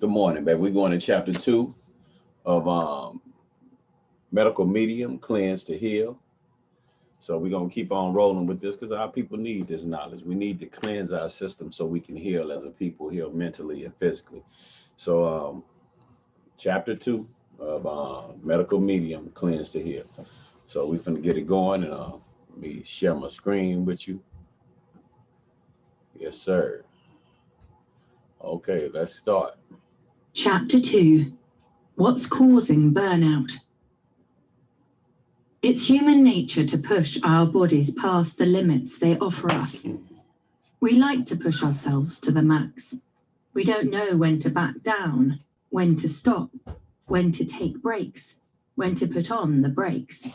Good morning, baby. We're going to chapter 2 of Medical Medium, Cleanse to Heal. So we're going to keep on rolling with this because our people need this knowledge. We need to cleanse our system so we can heal as a people, heal mentally and physically. So chapter 2 of Medical Medium, Cleanse to Heal. So we're going to get it going, and let me share my screen with you. Yes, sir. Okay, let's start. Chapter 2. What's causing burnout? It's human nature to push our bodies past the limits they offer us. We like to push ourselves to the max. We don't know when to back down, when to stop, when to take breaks, when to put on the brakes.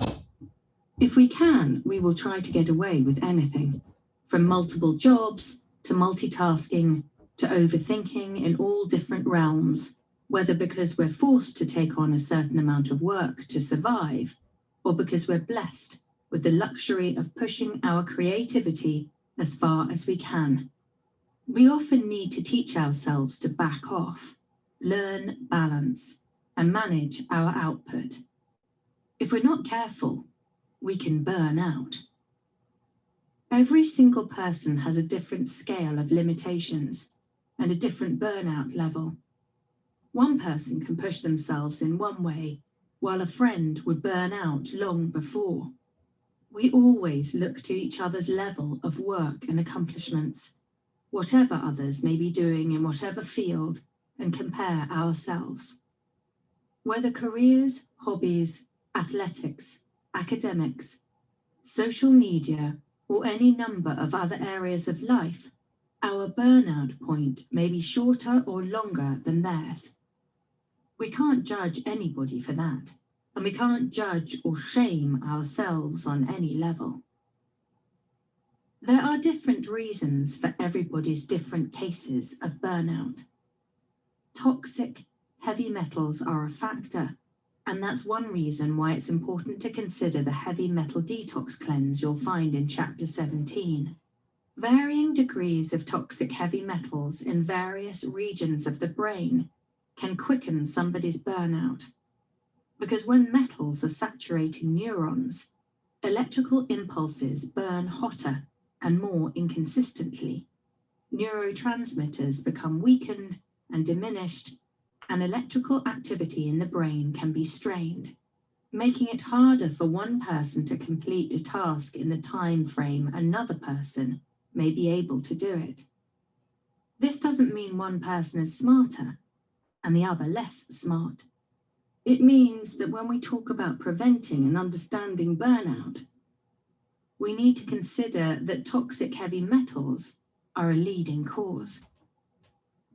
If we can, we will try to get away with anything, from multiple jobs to multitasking to overthinking in all different realms, whether because we're forced to take on a certain amount of work to survive, or because we're blessed with the luxury of pushing our creativity as far as we can. We often need to teach ourselves to back off, learn balance, and manage our output. If we're not careful, we can burn out. Every single person has a different scale of limitations and a different burnout level. One person can push themselves in one way, while a friend would burn out long before. We always look to each other's level of work and accomplishments, whatever others may be doing in whatever field, and compare ourselves. Whether careers, hobbies, athletics, academics, social media, or any number of other areas of life, our burnout point may be shorter or longer than theirs. We can't judge anybody for that, and we can't judge or shame ourselves on any level. There are different reasons for everybody's different cases of burnout. Toxic, heavy metals are a factor, and that's one reason why it's important to consider the heavy metal detox cleanse you'll find in chapter 17. Varying degrees of toxic heavy metals in various regions of the brain can quicken somebody's burnout. Because when metals are saturating neurons, electrical impulses burn hotter and more inconsistently. Neurotransmitters become weakened and diminished, and electrical activity in the brain can be strained, making it harder for one person to complete a task in the time frame another person may be able to do it. This doesn't mean one person is smarter and the other less smart. It means that when we talk about preventing and understanding burnout, we need to consider that toxic heavy metals are a leading cause.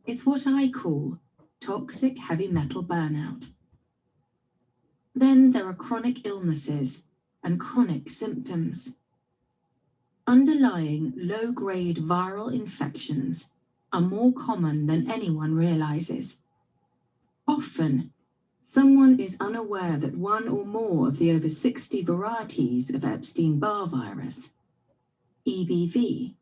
It's what I call toxic heavy metal burnout. Then there are chronic illnesses and chronic symptoms. Underlying low-grade viral infections are more common than anyone realizes. Often, someone is unaware that one or more of the over 60 varieties of Epstein-Barr virus, EBV,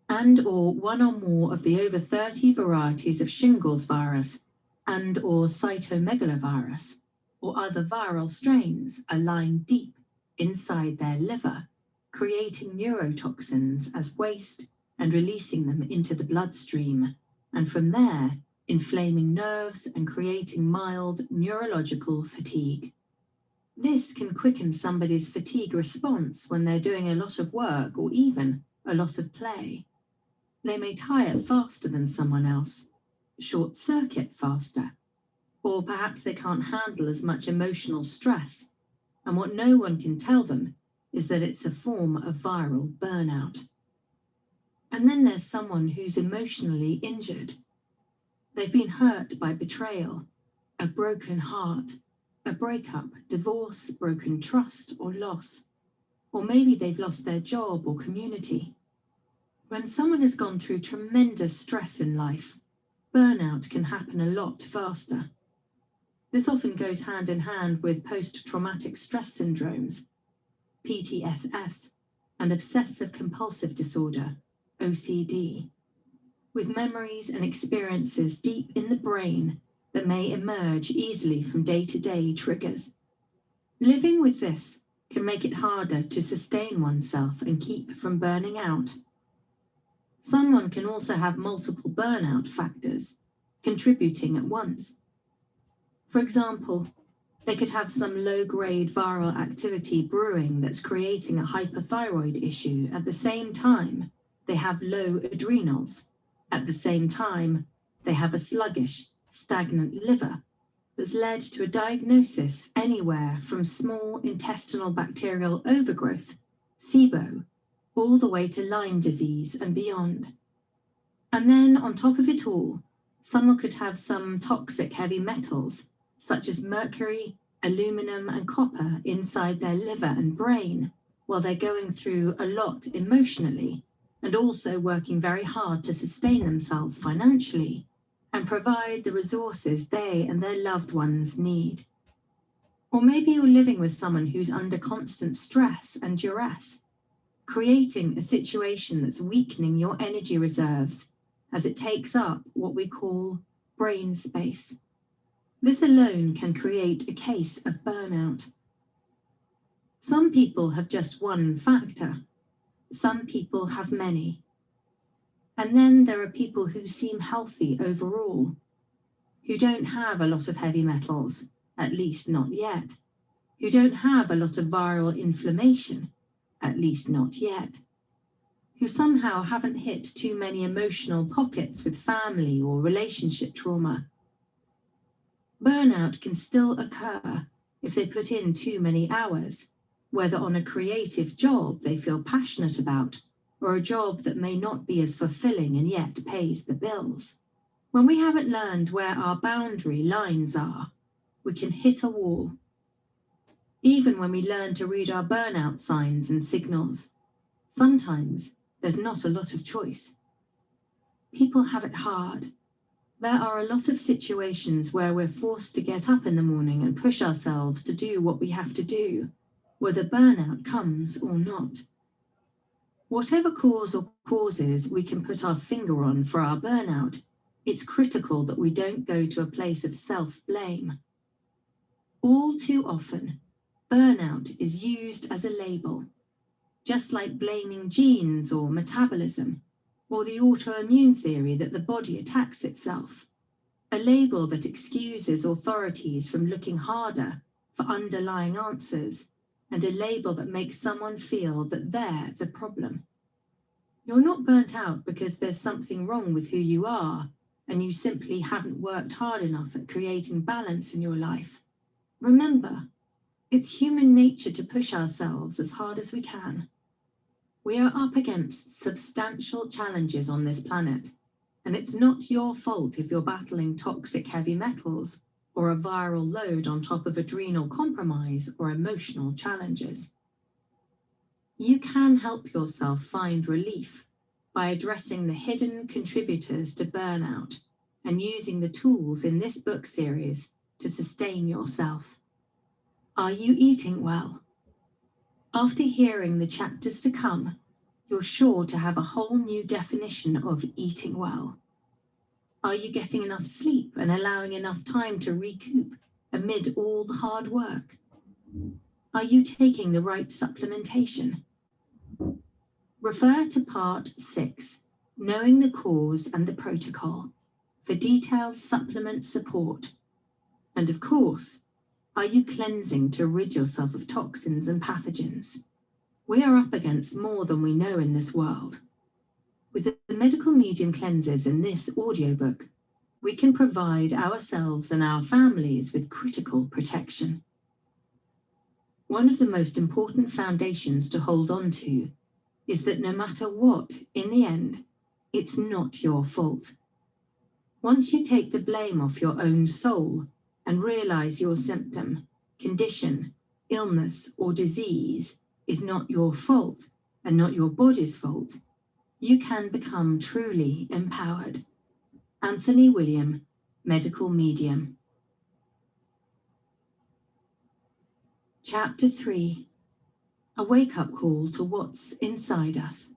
and or one or more of the over 30 varieties of shingles virus and or cytomegalovirus, or other viral strains are lying deep inside their liver, creating neurotoxins as waste and releasing them into the bloodstream, and from there, inflaming nerves and creating mild neurological fatigue. This can quicken somebody's fatigue response when they're doing a lot of work or even a lot of play. They may tire faster than someone else, short circuit faster, or perhaps they can't handle as much emotional stress, and what no one can tell them is that it's a form of viral burnout. And then there's someone who's emotionally injured. They've been hurt by betrayal, a broken heart, a breakup, divorce, broken trust or loss, or maybe they've lost their job or community. When someone has gone through tremendous stress in life, burnout can happen a lot faster. This often goes hand in hand with post-traumatic stress syndromes, PTSS, and obsessive compulsive disorder, OCD, with memories and experiences deep in the brain that may emerge easily from day-to-day triggers. Living with this can make it harder to sustain oneself and keep from burning out. Someone can also have multiple burnout factors contributing at once. For example, they could have some low-grade viral activity brewing that's creating a hypothyroid issue at the same time they have low adrenals. At the same time, they have a sluggish, stagnant liver that's led to a diagnosis anywhere from small intestinal bacterial overgrowth, SIBO, all the way to Lyme disease and beyond. And then on top of it all, someone could have some toxic heavy metals, such as mercury, aluminum, and copper inside their liver and brain, while they're going through a lot emotionally, and also working very hard to sustain themselves financially and provide the resources they and their loved ones need. Or maybe you're living with someone who's under constant stress and duress, creating a situation that's weakening your energy reserves as it takes up what we call brain space. This alone can create a case of burnout. Some people have just one factor. Some people have many. And then there are people who seem healthy overall, who don't have a lot of heavy metals, at least not yet, who don't have a lot of viral inflammation, at least not yet, who somehow haven't hit too many emotional pockets with family or relationship trauma. Burnout can still occur if they put in too many hours, whether on a creative job they feel passionate about, or a job that may not be as fulfilling and yet pays the bills. When we haven't learned where our boundary lines are, we can hit a wall. Even when we learn to read our burnout signs and signals, sometimes there's not a lot of choice. People have it hard. There are a lot of situations where we're forced to get up in the morning and push ourselves to do what we have to do, whether burnout comes or not. Whatever cause or causes we can put our finger on for our burnout, it's critical that we don't go to a place of self-blame. All too often, burnout is used as a label, just like blaming genes or metabolism, or the autoimmune theory that the body attacks itself. A label that excuses authorities from looking harder for underlying answers, and a label that makes someone feel that they're the problem. You're not burnt out because there's something wrong with who you are, and you simply haven't worked hard enough at creating balance in your life. Remember, it's human nature to push ourselves as hard as we can. We are up against substantial challenges on this planet, and it's not your fault if you're battling toxic heavy metals or a viral load on top of adrenal compromise or emotional challenges. You can help yourself find relief by addressing the hidden contributors to burnout and using the tools in this book series to sustain yourself. Are you eating well? After hearing the chapters to come, you're sure to have a whole new definition of eating well. Are you getting enough sleep and allowing enough time to recoup amid all the hard work? Are you taking the right supplementation? Refer to Part 6, Knowing the Cause and the Protocol, for detailed supplement support. And of course, are you cleansing to rid yourself of toxins and pathogens? We are up against more than we know in this world. With the medical medium cleanses in this audiobook, we can provide ourselves and our families with critical protection. One of the most important foundations to hold on to is that no matter what, in the end, it's not your fault. Once you take the blame off your own soul and realize your symptom, condition, illness, or disease is not your fault and not your body's fault, you can become truly empowered. Anthony William, Medical Medium. Chapter 3. A wake-up call to what's inside us.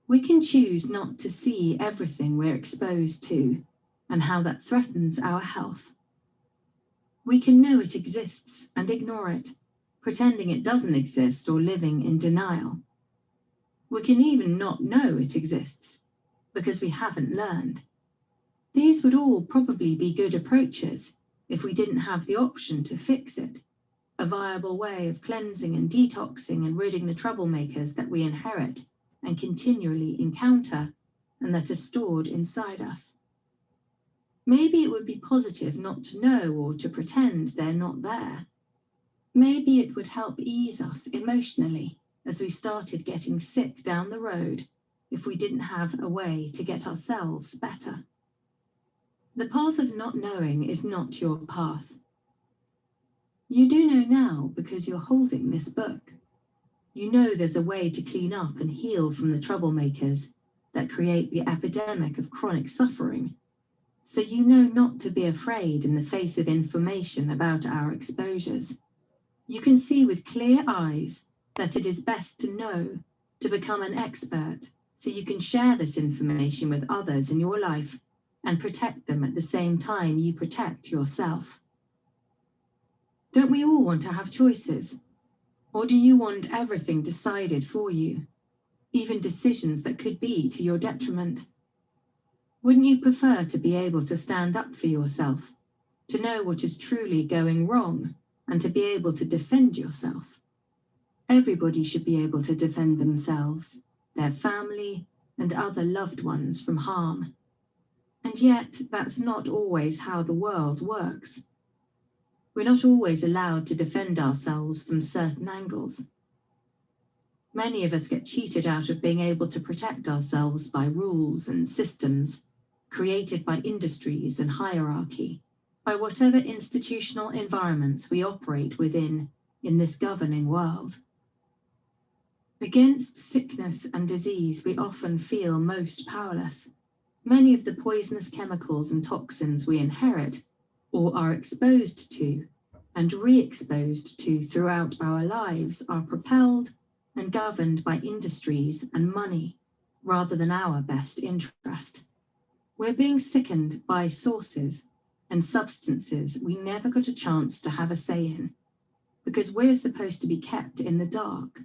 We can choose not to see everything we're exposed to, and how that threatens our health. We can know it exists and ignore it, pretending it doesn't exist or living in denial. We can even not know it exists because we haven't learned. These would all probably be good approaches if we didn't have the option to fix it, a viable way of cleansing and detoxing and ridding the troublemakers that we inherit and continually encounter and that are stored inside us. Maybe it would be positive not to know or to pretend they're not there. Maybe it would help ease us emotionally as we started getting sick down the road if we didn't have a way to get ourselves better. The path of not knowing is not your path. You do know now because you're holding this book. You know there's a way to clean up and heal from the troublemakers that create the epidemic of chronic suffering. So you know not to be afraid in the face of information about our exposures. You can see with clear eyes that it is best to know, to become an expert, so you can share this information with others in your life and protect them at the same time you protect yourself. Don't we all want to have choices? Or do you want everything decided for you, even decisions that could be to your detriment? Wouldn't you prefer to be able to stand up for yourself, to know what is truly going wrong, and to be able to defend yourself? Everybody should be able to defend themselves, their family, and other loved ones from harm. And yet, that's not always how the world works. We're not always allowed to defend ourselves from certain angles. Many of us get cheated out of being able to protect ourselves by rules and systems created by industries and hierarchy, by whatever institutional environments we operate within in this governing world. Against sickness and disease, we often feel most powerless. Many of the poisonous chemicals and toxins we inherit or are exposed to and re-exposed to throughout our lives are propelled and governed by industries and money rather than our best interest. We're being sickened by sources and substances we never got a chance to have a say in because we're supposed to be kept in the dark.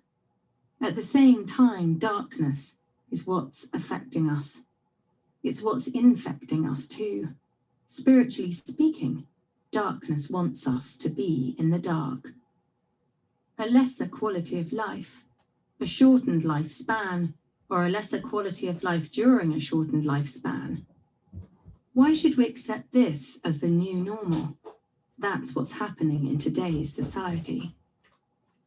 At the same time, darkness is what's affecting us. It's what's infecting us too. Spiritually speaking, darkness wants us to be in the dark. A lesser quality of life, a shortened lifespan, or a lesser quality of life during a shortened lifespan. Why should we accept this as the new normal? That's what's happening in today's society.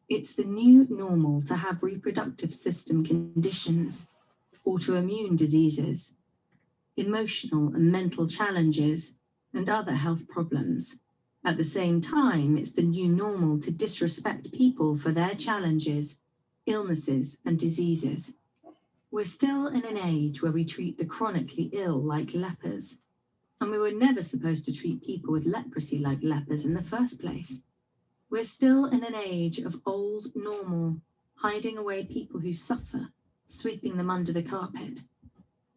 It's the new normal to have reproductive system conditions, autoimmune diseases, emotional and mental challenges, and other health problems. At the same time, it's the new normal to disrespect people for their challenges, illnesses, and diseases. We're still in an age where we treat the chronically ill like lepers, and we were never supposed to treat people with leprosy like lepers in the first place. We're still in an age of old normal, hiding away people who suffer, sweeping them under the carpet.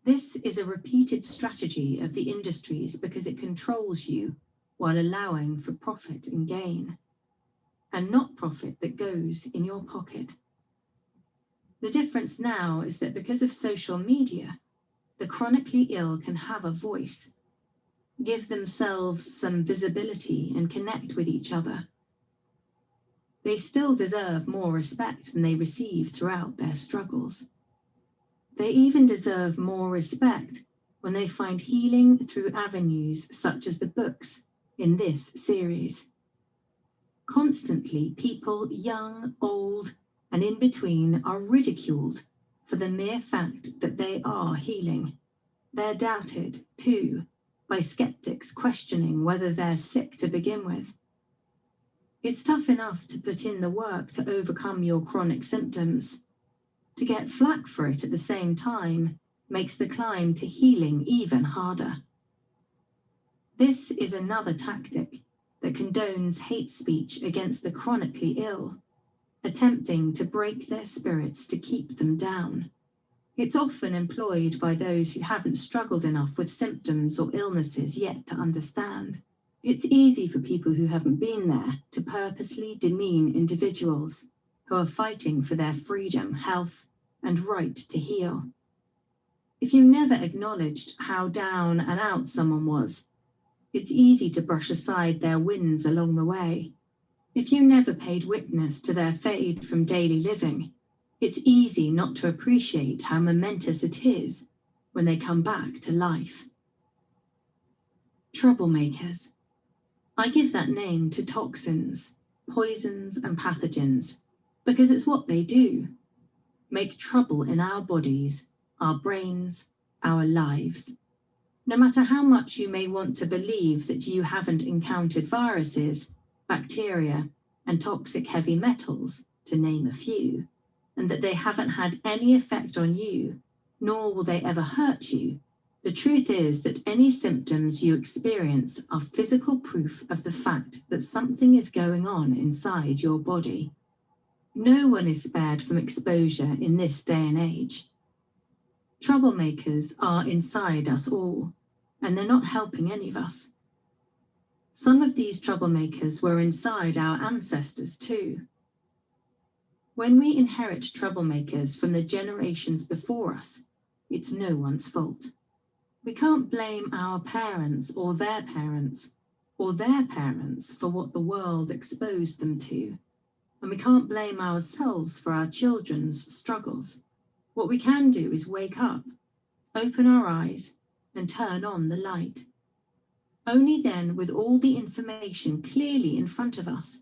This is a repeated strategy of the industries because it controls you while allowing for profit and gain, and not profit that goes in your pocket. The difference now is that because of social media, the chronically ill can have a voice, give themselves some visibility and connect with each other. They still deserve more respect than they receive throughout their struggles. They even deserve more respect when they find healing through avenues such as the books in this series. Constantly, people, young, old, and in between, are ridiculed for the mere fact that they are healing. They're doubted, too, by skeptics questioning whether they're sick to begin with. It's tough enough to put in the work to overcome your chronic symptoms. To get flack for it at the same time makes the climb to healing even harder. This is another tactic that condones hate speech against the chronically ill, attempting to break their spirits to keep them down. It's often employed by those who haven't struggled enough with symptoms or illnesses yet to understand. It's easy for people who haven't been there to purposely demean individuals who are fighting for their freedom, health, and right to heal. If you never acknowledged how down and out someone was, it's easy to brush aside their wins along the way. If you never paid witness to their fade from daily living, it's easy not to appreciate how momentous it is when they come back to life. Troublemakers. I give that name to toxins, poisons, and pathogens because it's what they do. Make trouble in our bodies, our brains, our lives. No matter how much you may want to believe that you haven't encountered viruses, bacteria, and toxic heavy metals, to name a few, and that they haven't had any effect on you, nor will they ever hurt you, the truth is that any symptoms you experience are physical proof of the fact that something is going on inside your body. No one is spared from exposure in this day and age. Troublemakers are inside us all, and they're not helping any of us. Some of these troublemakers were inside our ancestors too. When we inherit troublemakers from the generations before us, it's no one's fault. We can't blame our parents or their parents for what the world exposed them to. And we can't blame ourselves for our children's struggles. What we can do is wake up, open our eyes, and turn on the light. Only then, with all the information clearly in front of us,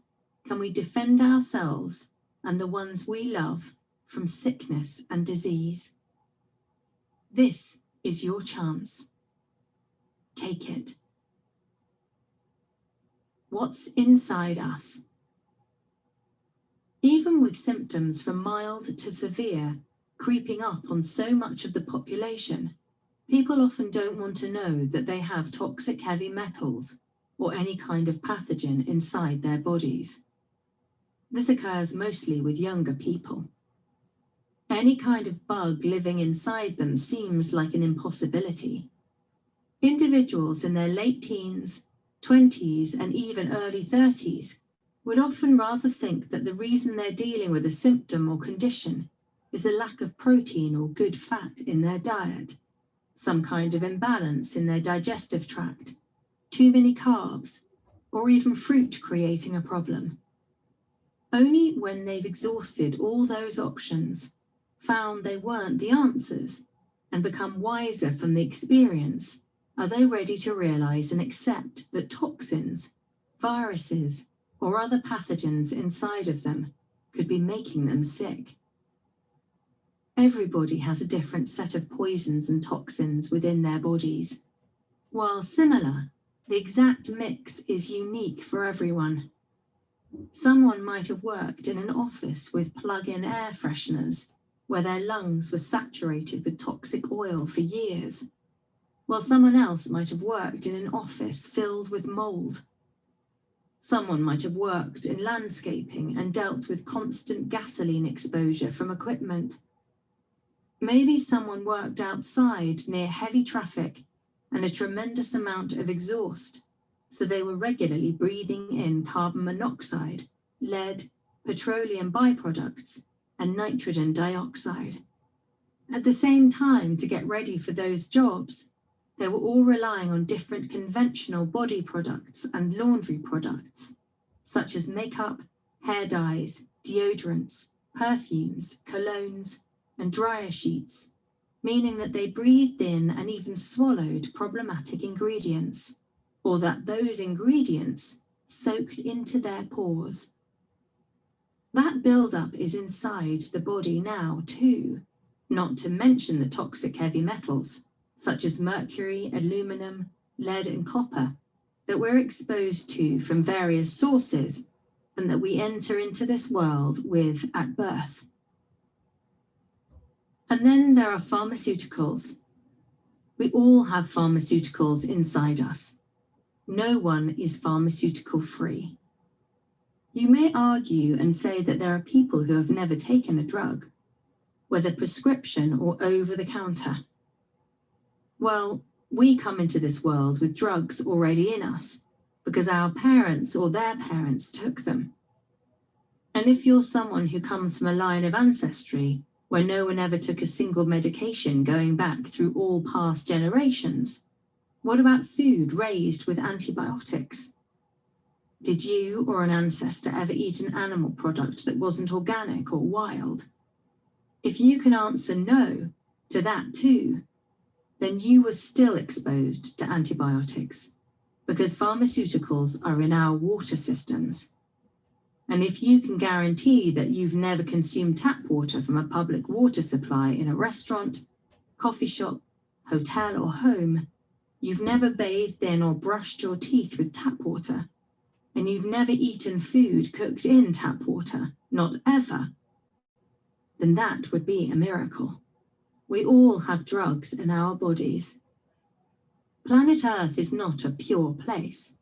can we defend ourselves and the ones we love from sickness and disease. This is your chance. Take it. What's inside us? Even with symptoms from mild to severe creeping up on so much of the population, people often don't want to know that they have toxic heavy metals or any kind of pathogen inside their bodies. This occurs mostly with younger people. Any kind of bug living inside them seems like an impossibility. Individuals in their late teens, 20s, and even early 30s would often rather think that the reason they're dealing with a symptom or condition is a lack of protein or good fat in their diet, some kind of imbalance in their digestive tract, too many carbs, or even fruit creating a problem. Only when they've exhausted all those options, found they weren't the answers, and become wiser from the experience, are they ready to realize and accept that toxins, viruses, or other pathogens inside of them could be making them sick. Everybody has a different set of poisons and toxins within their bodies. While similar, the exact mix is unique for everyone. Someone might have worked in an office with plug-in air fresheners, where their lungs were saturated with toxic oil for years, while someone else might have worked in an office filled with mold. Someone might have worked in landscaping and dealt with constant gasoline exposure from equipment. Maybe someone worked outside near heavy traffic and a tremendous amount of exhaust, so they were regularly breathing in carbon monoxide, lead, petroleum byproducts, and nitrogen dioxide. At the same time, to get ready for those jobs, they were all relying on different conventional body products and laundry products, such as makeup, hair dyes, deodorants, perfumes, colognes, and dryer sheets, meaning that they breathed in and even swallowed problematic ingredients, or that those ingredients soaked into their pores. That buildup is inside the body now too, not to mention the toxic heavy metals, such as mercury, aluminum, lead, and copper, that we're exposed to from various sources and that we enter into this world with at birth. And then there are pharmaceuticals. We all have pharmaceuticals inside us. No one is pharmaceutical free. You may argue and say that there are people who have never taken a drug. whether prescription or over the counter. Well, we come into this world with drugs already in us because our parents or their parents took them. And if you're someone who comes from a line of ancestry where no one ever took a single medication going back through all past generations, what about food raised with antibiotics? Did you or an ancestor ever eat an animal product that wasn't organic or wild? If you can answer no to that too, then you were still exposed to antibiotics because pharmaceuticals are in our water systems. And if you can guarantee that you've never consumed tap water from a public water supply in a restaurant, coffee shop, hotel, or home, you've never bathed in or brushed your teeth with tap water, and you've never eaten food cooked in tap water, not ever, then that would be a miracle. We all have drugs in our bodies. Planet Earth is not a pure place.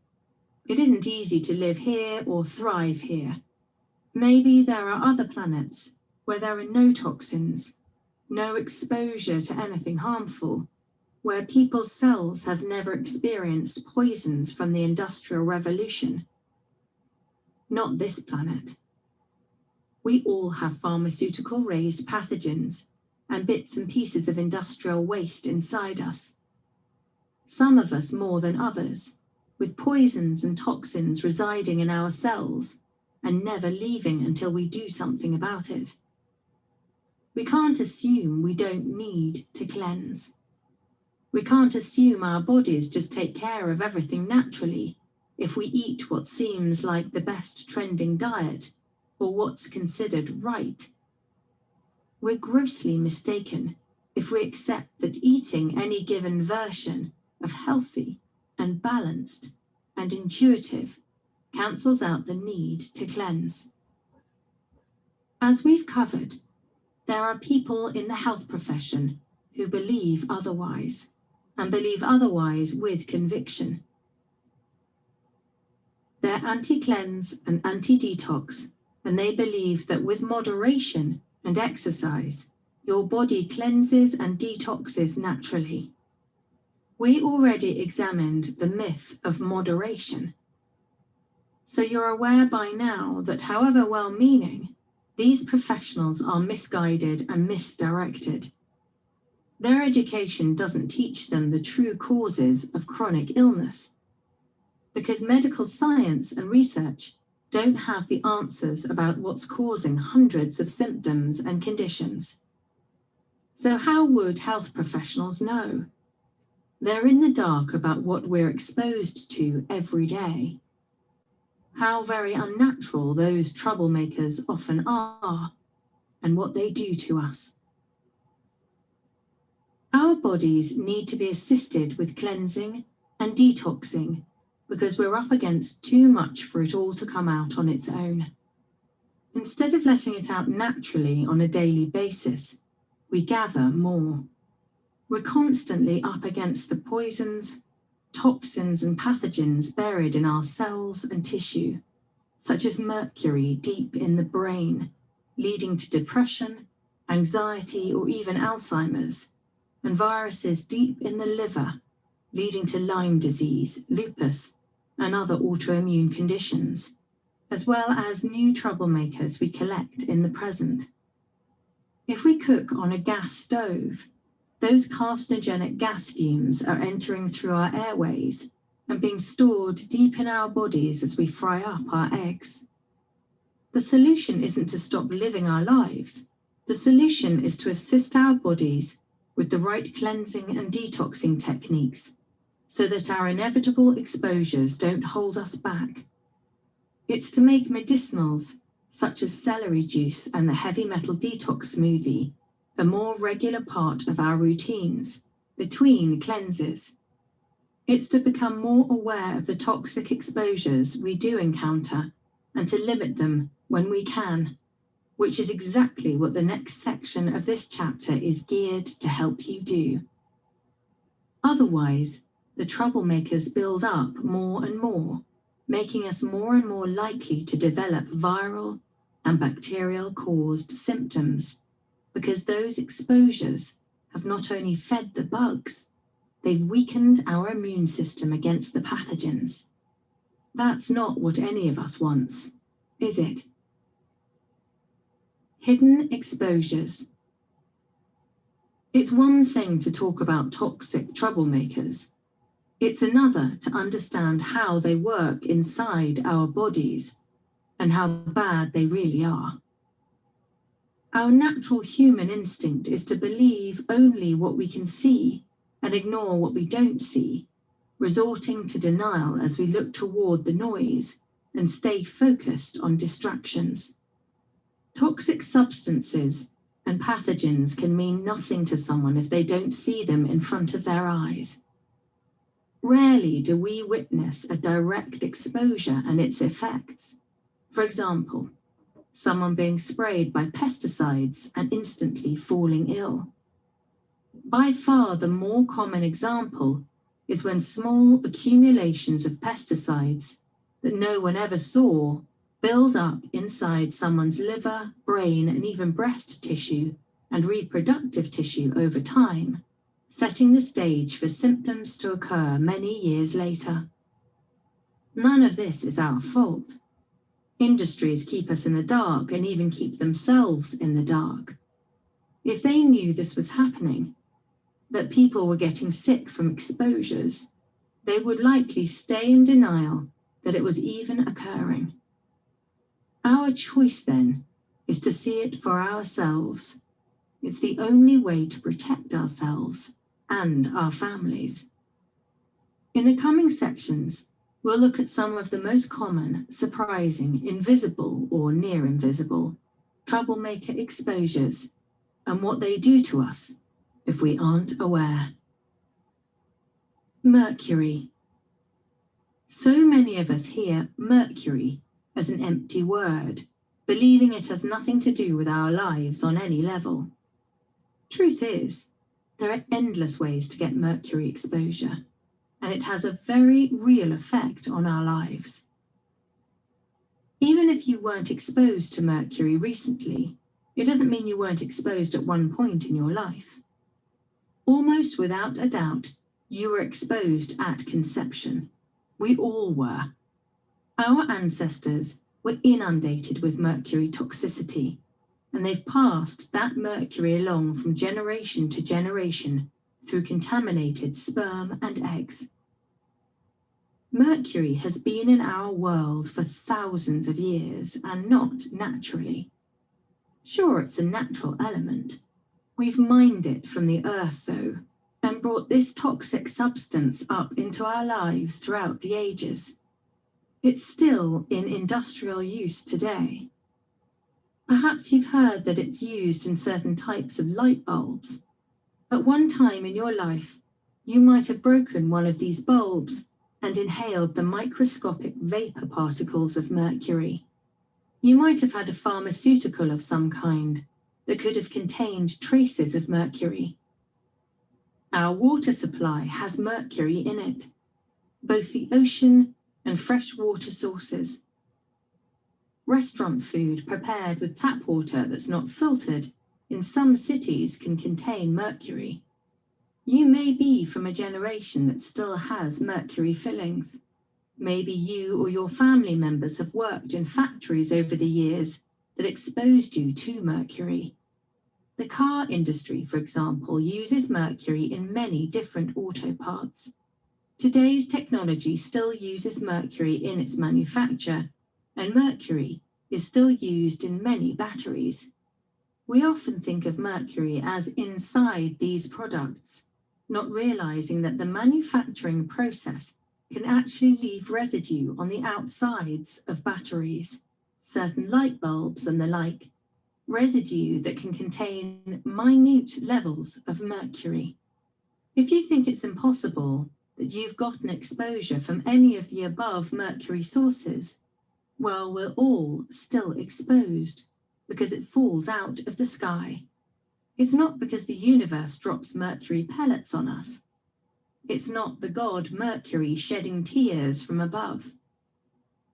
It isn't easy to live here or thrive here. Maybe there are other planets where there are no toxins, no exposure to anything harmful, where people's cells have never experienced poisons from the Industrial Revolution. Not this planet. We all have pharmaceutical-raised pathogens and bits and pieces of industrial waste inside us. Some of us more than others, with poisons and toxins residing in our cells and never leaving until we do something about it. We can't assume we don't need to cleanse. We can't assume our bodies just take care of everything naturally if we eat what seems like the best trending diet or what's considered right. We're grossly mistaken if we accept that eating any given version of healthy and balanced and intuitive cancels out the need to cleanse. As we've covered, there are people in the health profession who believe otherwise, and believe otherwise with conviction. They're anti-cleanse and anti-detox, and they believe that with moderation and exercise, your body cleanses and detoxes naturally. We already examined the myth of moderation. So you're aware by now that however well-meaning, these professionals are misguided and misdirected. Their education doesn't teach them the true causes of chronic illness, because medical science and research don't have the answers about what's causing hundreds of symptoms and conditions. So how would health professionals know? They're in the dark about what we're exposed to every day. How very unnatural those troublemakers often are, and what they do to us. Our bodies need to be assisted with cleansing and detoxing because we're up against too much for it all to come out on its own. Instead of letting it out naturally on a daily basis, we gather more. We're constantly up against the poisons, toxins and pathogens buried in our cells and tissue, such as mercury deep in the brain, leading to depression, anxiety, or even Alzheimer's, and viruses deep in the liver, leading to Lyme disease, lupus, and other autoimmune conditions, as well as new troublemakers we collect in the present. If we cook on a gas stove, those carcinogenic gas fumes are entering through our airways and being stored deep in our bodies as we fry up our eggs. The solution isn't to stop living our lives. The solution is to assist our bodies with the right cleansing and detoxing techniques so that our inevitable exposures don't hold us back. It's to make medicinals such as celery juice and the heavy metal detox smoothie a more regular part of our routines between cleanses. It's to become more aware of the toxic exposures we do encounter and to limit them when we can, which is exactly what the next section of this chapter is geared to help you do. Otherwise, the troublemakers build up more and more, making us more and more likely to develop viral and bacterial-caused symptoms, because those exposures have not only fed the bugs, they've weakened our immune system against the pathogens. That's not what any of us wants, is it? Hidden exposures. It's one thing to talk about toxic troublemakers. It's another to understand how they work inside our bodies and how bad they really are. Our natural human instinct is to believe only what we can see and ignore what we don't see, resorting to denial as we look toward the noise and stay focused on distractions. Toxic substances and pathogens can mean nothing to someone if they don't see them in front of their eyes. Rarely do we witness a direct exposure and its effects. For example, someone being sprayed by pesticides and instantly falling ill. By far the more common example is when small accumulations of pesticides that no one ever saw build up inside someone's liver, brain, and even breast tissue and reproductive tissue over time, setting the stage for symptoms to occur many years later. None of this is our fault. Industries keep us in the dark and even keep themselves in the dark. If they knew this was happening, that people were getting sick from exposures, they would likely stay in denial that it was even occurring. Our choice then is to see it for ourselves. It's the only way to protect ourselves and our families. In the coming sections, we'll look at some of the most common, surprising, invisible or near invisible troublemaker exposures and what they do to us if we aren't aware. Mercury. So many of us hear Mercury as an empty word, believing it has nothing to do with our lives on any level. Truth is, there are endless ways to get mercury exposure, and it has a very real effect on our lives. Even if you weren't exposed to mercury recently, it doesn't mean you weren't exposed at one point in your life. Almost without a doubt, you were exposed at conception. We all were. Our ancestors were inundated with mercury toxicity, and they've passed that mercury along from generation to generation through contaminated sperm and eggs. Mercury has been in our world for thousands of years and not naturally. Sure, it's a natural element. We've mined it from the earth, though, and brought this toxic substance up into our lives throughout the ages. It's still in industrial use today. Perhaps you've heard that it's used in certain types of light bulbs. At one time in your life, you might have broken one of these bulbs and inhaled the microscopic vapor particles of mercury. You might have had a pharmaceutical of some kind that could have contained traces of mercury. Our water supply has mercury in it, both the ocean and freshwater sources. Restaurant food prepared with tap water that's not filtered in some cities can contain mercury. You may be from a generation that still has mercury fillings. Maybe you or your family members have worked in factories over the years that exposed you to mercury. The car industry, for example, uses mercury in many different auto parts. Today's technology still uses mercury in its manufacture, and mercury is still used in many batteries. We often think of mercury as inside these products, not realizing that the manufacturing process can actually leave residue on the outsides of batteries, certain light bulbs and the like, residue that can contain minute levels of mercury. If you think it's impossible that you've gotten exposure from any of the above mercury sources, well, we're all still exposed because it falls out of the sky. It's not because the universe drops mercury pellets on us. It's not the god Mercury shedding tears from above.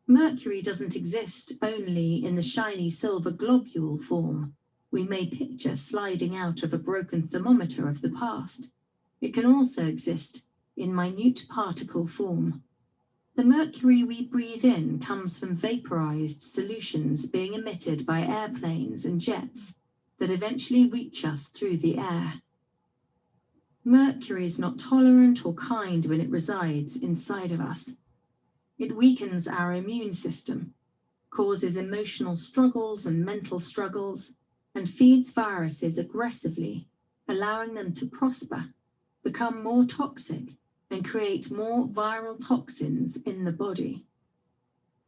Mercury doesn't exist only in the shiny silver globule form. we may picture sliding out of a broken thermometer of the past. It can also exist in minute particle form. The mercury we breathe in comes from vaporized solutions being emitted by airplanes and jets that eventually reach us through the air. Mercury is not tolerant or kind when it resides inside of us. It weakens our immune system, causes emotional struggles and mental struggles, and feeds viruses aggressively, allowing them to prosper, become more toxic, and create more viral toxins in the body.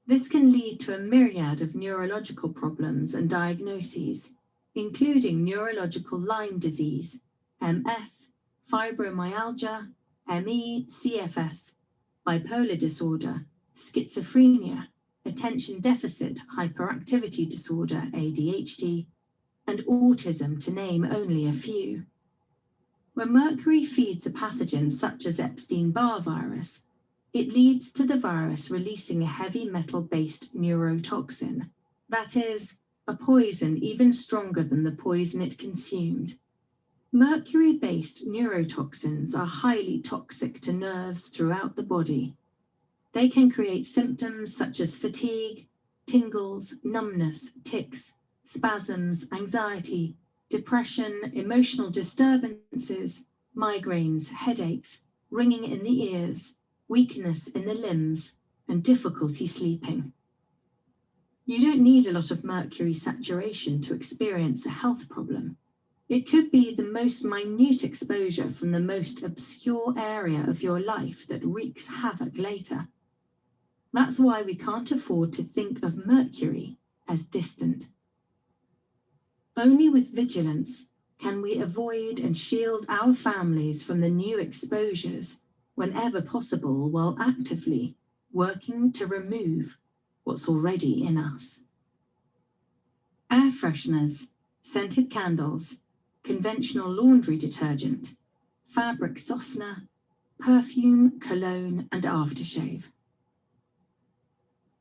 This can lead to a myriad of neurological problems and diagnoses, including neurological Lyme disease, MS, fibromyalgia, ME, CFS, bipolar disorder, schizophrenia, attention deficit hyperactivity disorder, ADHD, and autism, to name only a few. When mercury feeds a pathogen such as Epstein-Barr virus, it leads to the virus releasing a heavy metal-based neurotoxin, that is, a poison even stronger than the poison it consumed. Mercury-based neurotoxins are highly toxic to nerves throughout the body. They can create symptoms such as fatigue, tingles, numbness, tics, spasms, anxiety, depression, emotional disturbances, migraines, headaches, ringing in the ears, weakness in the limbs, and difficulty sleeping. You don't need a lot of mercury saturation to experience a health problem. It could be the most minute exposure from the most obscure area of your life that wreaks havoc later. That's why we can't afford to think of mercury as distant. Only with vigilance can we avoid and shield our families from the new exposures whenever possible, while actively working to remove what's already in us. Air fresheners, scented candles, conventional laundry detergent, fabric softener, perfume, cologne, and aftershave.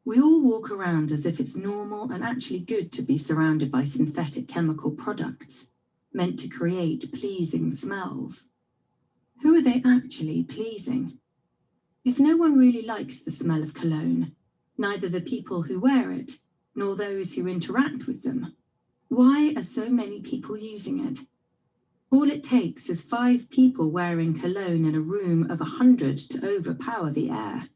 We all walk around as if it's normal and actually good to be surrounded by synthetic chemical products meant to create pleasing smells. Who are they actually pleasing? If no one really likes the smell of cologne, neither the people who wear it nor those who interact with them, why are so many people using it? All it takes is 5 people wearing cologne in a room of 100 to overpower the air.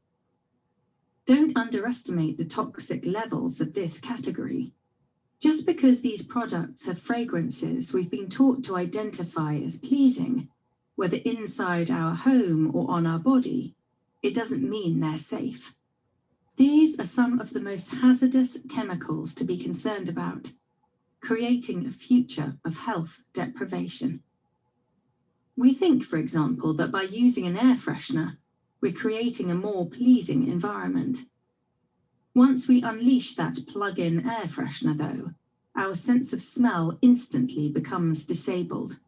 Don't underestimate the toxic levels of this category. Just because these products have fragrances we've been taught to identify as pleasing, whether inside our home or on our body, it doesn't mean they're safe. These are some of the most hazardous chemicals to be concerned about, creating a future of health deprivation. We think, for example, that by using an air freshener, we're creating a more pleasing environment. Once we unleash that plug-in air freshener, though, our sense of smell instantly becomes disabled.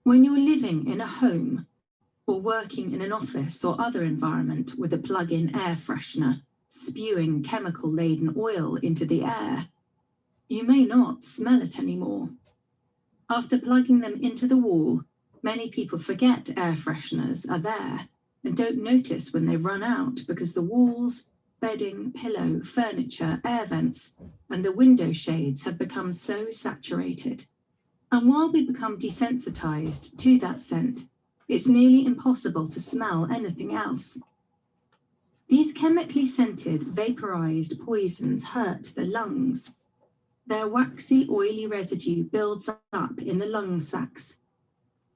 When you're living in a home or working in an office or other environment with a plug-in air freshener spewing chemical-laden oil into the air, you may not smell it anymore. After plugging them into the wall, many people forget air fresheners are there and don't notice when they run out because the walls, bedding, pillow, furniture, air vents, and the window shades have become so saturated. And while we become desensitized to that scent, it's nearly impossible to smell anything else. These chemically scented, vaporized poisons hurt the lungs. Their waxy, oily residue builds up in the lung sacs.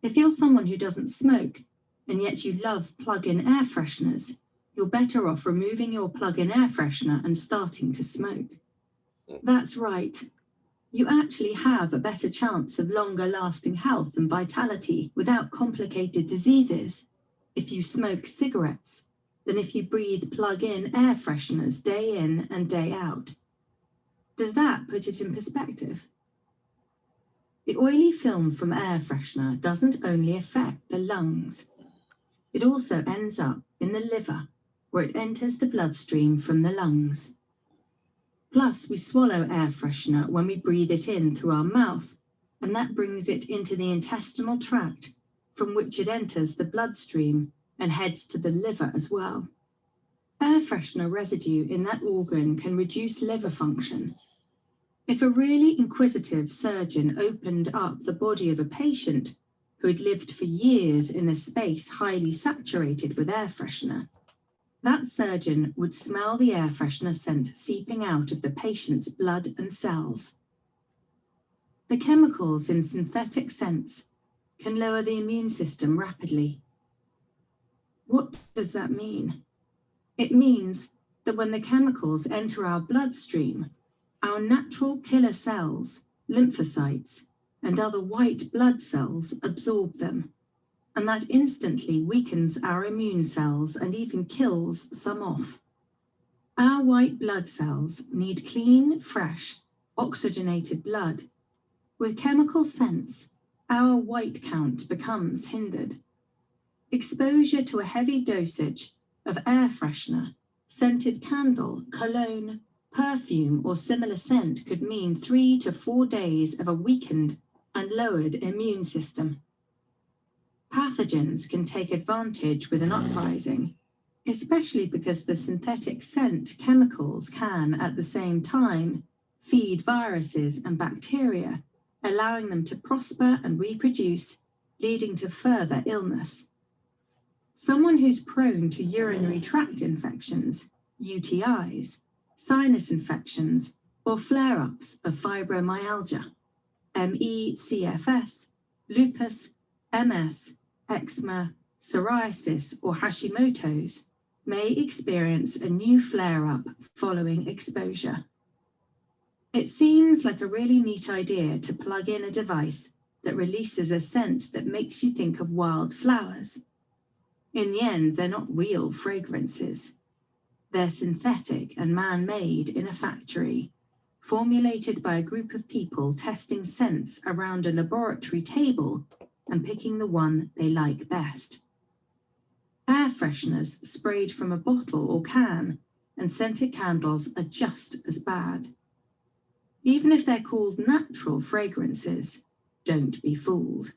If you're someone who doesn't smoke, and yet you love plug-in air fresheners, you're better off removing your plug-in air freshener and starting to smoke. That's right. You actually have a better chance of longer lasting health and vitality without complicated diseases if you smoke cigarettes than if you breathe plug-in air fresheners day in and day out. Does that put it in perspective? The oily film from air freshener doesn't only affect the lungs. It also ends up in the liver, where it enters the bloodstream from the lungs. Plus, we swallow air freshener when we breathe it in through our mouth, and that brings it into the intestinal tract, from which it enters the bloodstream and heads to the liver as well. Air freshener residue in that organ can reduce liver function. If a really inquisitive surgeon opened up the body of a patient who had lived for years in a space highly saturated with air freshener, that surgeon would smell the air freshener scent seeping out of the patient's blood and cells. The chemicals in synthetic scents can lower the immune system rapidly. What does that mean? It means that when the chemicals enter our bloodstream, our natural killer cells, lymphocytes, and other white blood cells absorb them, and that instantly weakens our immune cells and even kills some off. Our white blood cells need clean, fresh, oxygenated blood. With chemical scents, our white count becomes hindered. Exposure to a heavy dosage of air freshener, scented candle, cologne, perfume, or similar scent could mean 3 to 4 days of a weakened and lowered immune system. Pathogens can take advantage with an uprising, especially because the synthetic scent chemicals can, at the same time, feed viruses and bacteria, allowing them to prosper and reproduce, leading to further illness. Someone who's prone to urinary tract infections, UTIs, sinus infections, or flare-ups of fibromyalgia, ME/CFS, lupus, MS, eczema, psoriasis, or Hashimoto's may experience a new flare-up following exposure. It seems like a really neat idea to plug in a device that releases a scent that makes you think of wild flowers. In the end, they're not real fragrances. They're synthetic and man-made in a factory, formulated by a group of people testing scents around a laboratory table and picking the one they like best. Air fresheners sprayed from a bottle or can and scented candles are just as bad. Even if they're called natural fragrances, don't be fooled.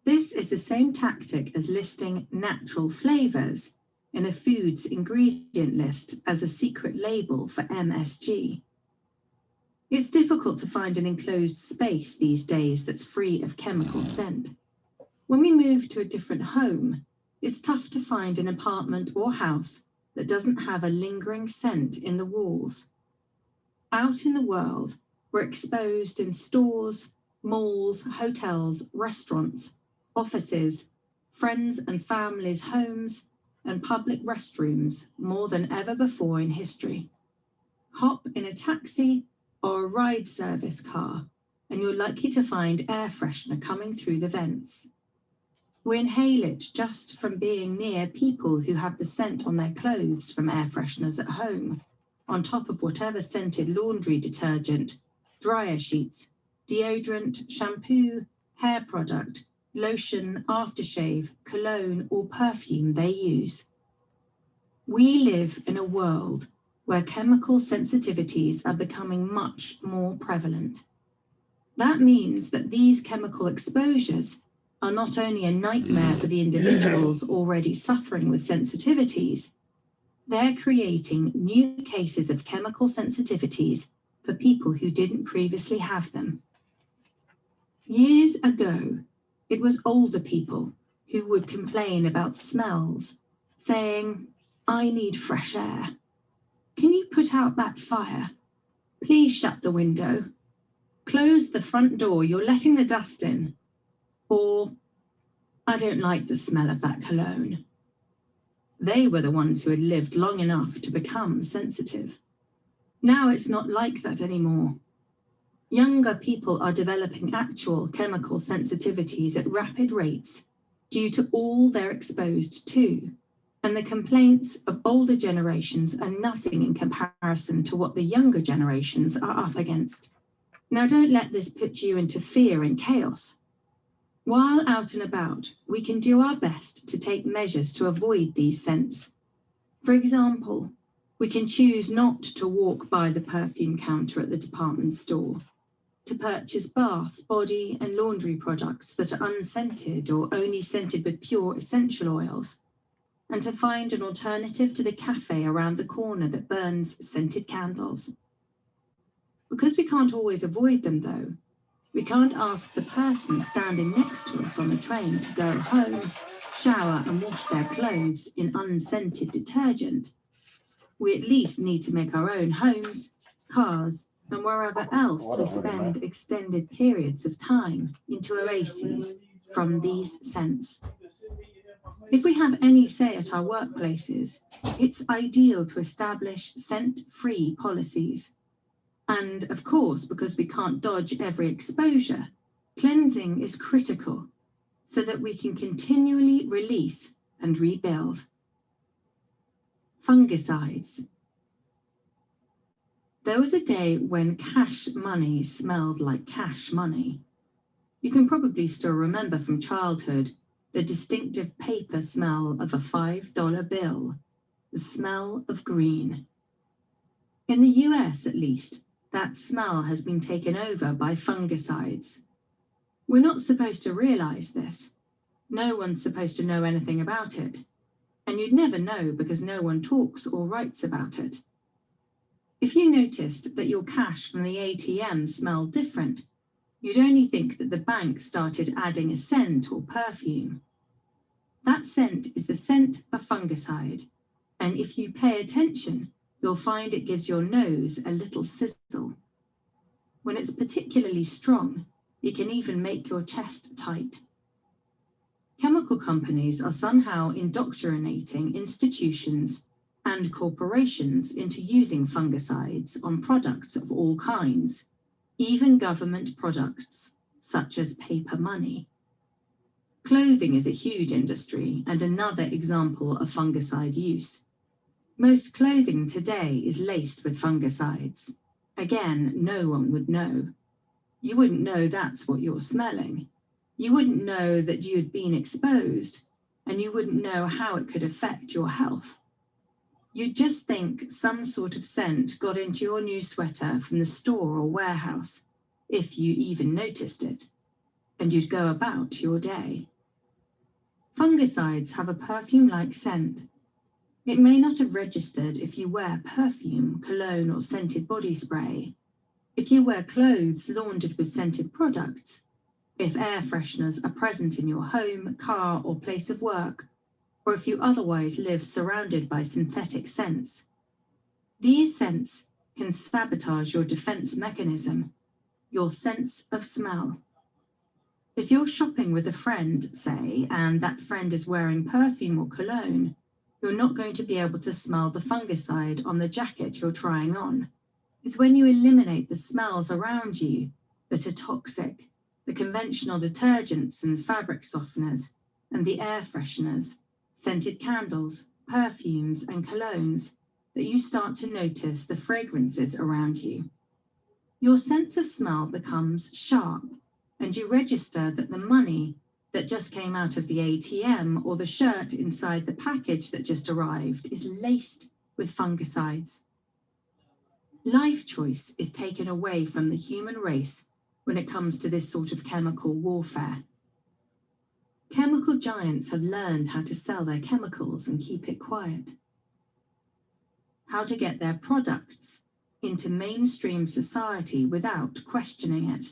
This is the same tactic as listing natural flavors in a food's ingredient list as a secret label for MSG. It's difficult to find an enclosed space these days that's free of chemical scent. When we move to a different home, it's tough to find an apartment or house that doesn't have a lingering scent in the walls. Out in the world, we're exposed in stores, malls, hotels, restaurants, offices, friends and families' homes, and public restrooms more than ever before in history. Hop in a taxi or a ride service car, and you're likely to find air freshener coming through the vents. We inhale it just from being near people who have the scent on their clothes from air fresheners at home, on top of whatever scented laundry detergent, dryer sheets, deodorant, shampoo, hair product, lotion, aftershave, cologne, or perfume they use. We live in a world where chemical sensitivities are becoming much more prevalent. That means that these chemical exposures are not only a nightmare for the individuals already suffering with sensitivities, they're creating new cases of chemical sensitivities for people who didn't previously have them. Years ago, it was older people who would complain about smells, saying, "I need fresh air. Can you put out that fire? Please shut the window. Close the front door, you're letting the dust in." Or, "I don't like the smell of that cologne." They were the ones who had lived long enough to become sensitive. Now it's not like that anymore. Younger people are developing actual chemical sensitivities at rapid rates due to all they're exposed to, and the complaints of older generations are nothing in comparison to what the younger generations are up against. Now, don't let this put you into fear and chaos. While out and about, we can do our best to take measures to avoid these scents. For example, We can choose not to walk by the perfume counter at the department store, to purchase bath, body, and laundry products that are unscented or only scented with pure essential oils, and to find an alternative to the cafe around the corner that burns scented candles. Because we can't always avoid them, though, we can't ask the person standing next to us on the train to go home, shower, and wash their clothes in unscented detergent. We at least need to make our own homes, cars, and wherever else we spend extended periods of time into oases from these scents. If we have any say at our workplaces, it's ideal to establish scent-free policies. And of course, because we can't dodge every exposure, cleansing is critical so that we can continually release and rebuild. Fungicides. There was a day when cash money smelled like cash money. You can probably still remember from childhood the distinctive paper smell of a $5 bill, the smell of green. In the US, at least, that smell has been taken over by fungicides. We're not supposed to realize this. No one's supposed to know anything about it. And you'd never know because no one talks or writes about it. If you noticed that your cash from the ATM smelled different, you'd only think that the bank started adding a scent or perfume. That scent is the scent of fungicide, and if you pay attention, you'll find it gives your nose a little sizzle. When it's particularly strong, it can even make your chest tight. Chemical companies are somehow indoctrinating institutions and corporations into using fungicides on products of all kinds, even government products, such as paper money. Clothing is a huge industry and another example of fungicide use. Most clothing today is laced with fungicides. Again, no one would know. You wouldn't know that's what you're smelling. You wouldn't know that you'd been exposed, and you wouldn't know how it could affect your health. You'd just think some sort of scent got into your new sweater from the store or warehouse, if you even noticed it, and you'd go about your day. Fungicides have a perfume-like scent. It may not have registered if you wear perfume, cologne, or scented body spray, if you wear clothes laundered with scented products, if air fresheners are present in your home, car, or place of work, or if you otherwise live surrounded by synthetic scents. These scents can sabotage your defense mechanism, your sense of smell. If you're shopping with a friend, say, and that friend is wearing perfume or cologne, you're not going to be able to smell the fungicide on the jacket you're trying on. It's when you eliminate the smells around you that are toxic, the conventional detergents and fabric softeners, and the air fresheners, scented candles, perfumes, and colognes, that you start to notice the fragrances around you. Your sense of smell becomes sharp, and you register that the money that just came out of the ATM or the shirt inside the package that just arrived is laced with fungicides. Life choice is taken away from the human race when it comes to this sort of chemical warfare. Chemical giants have learned how to sell their chemicals and keep it quiet. How to get their products into mainstream society without questioning it,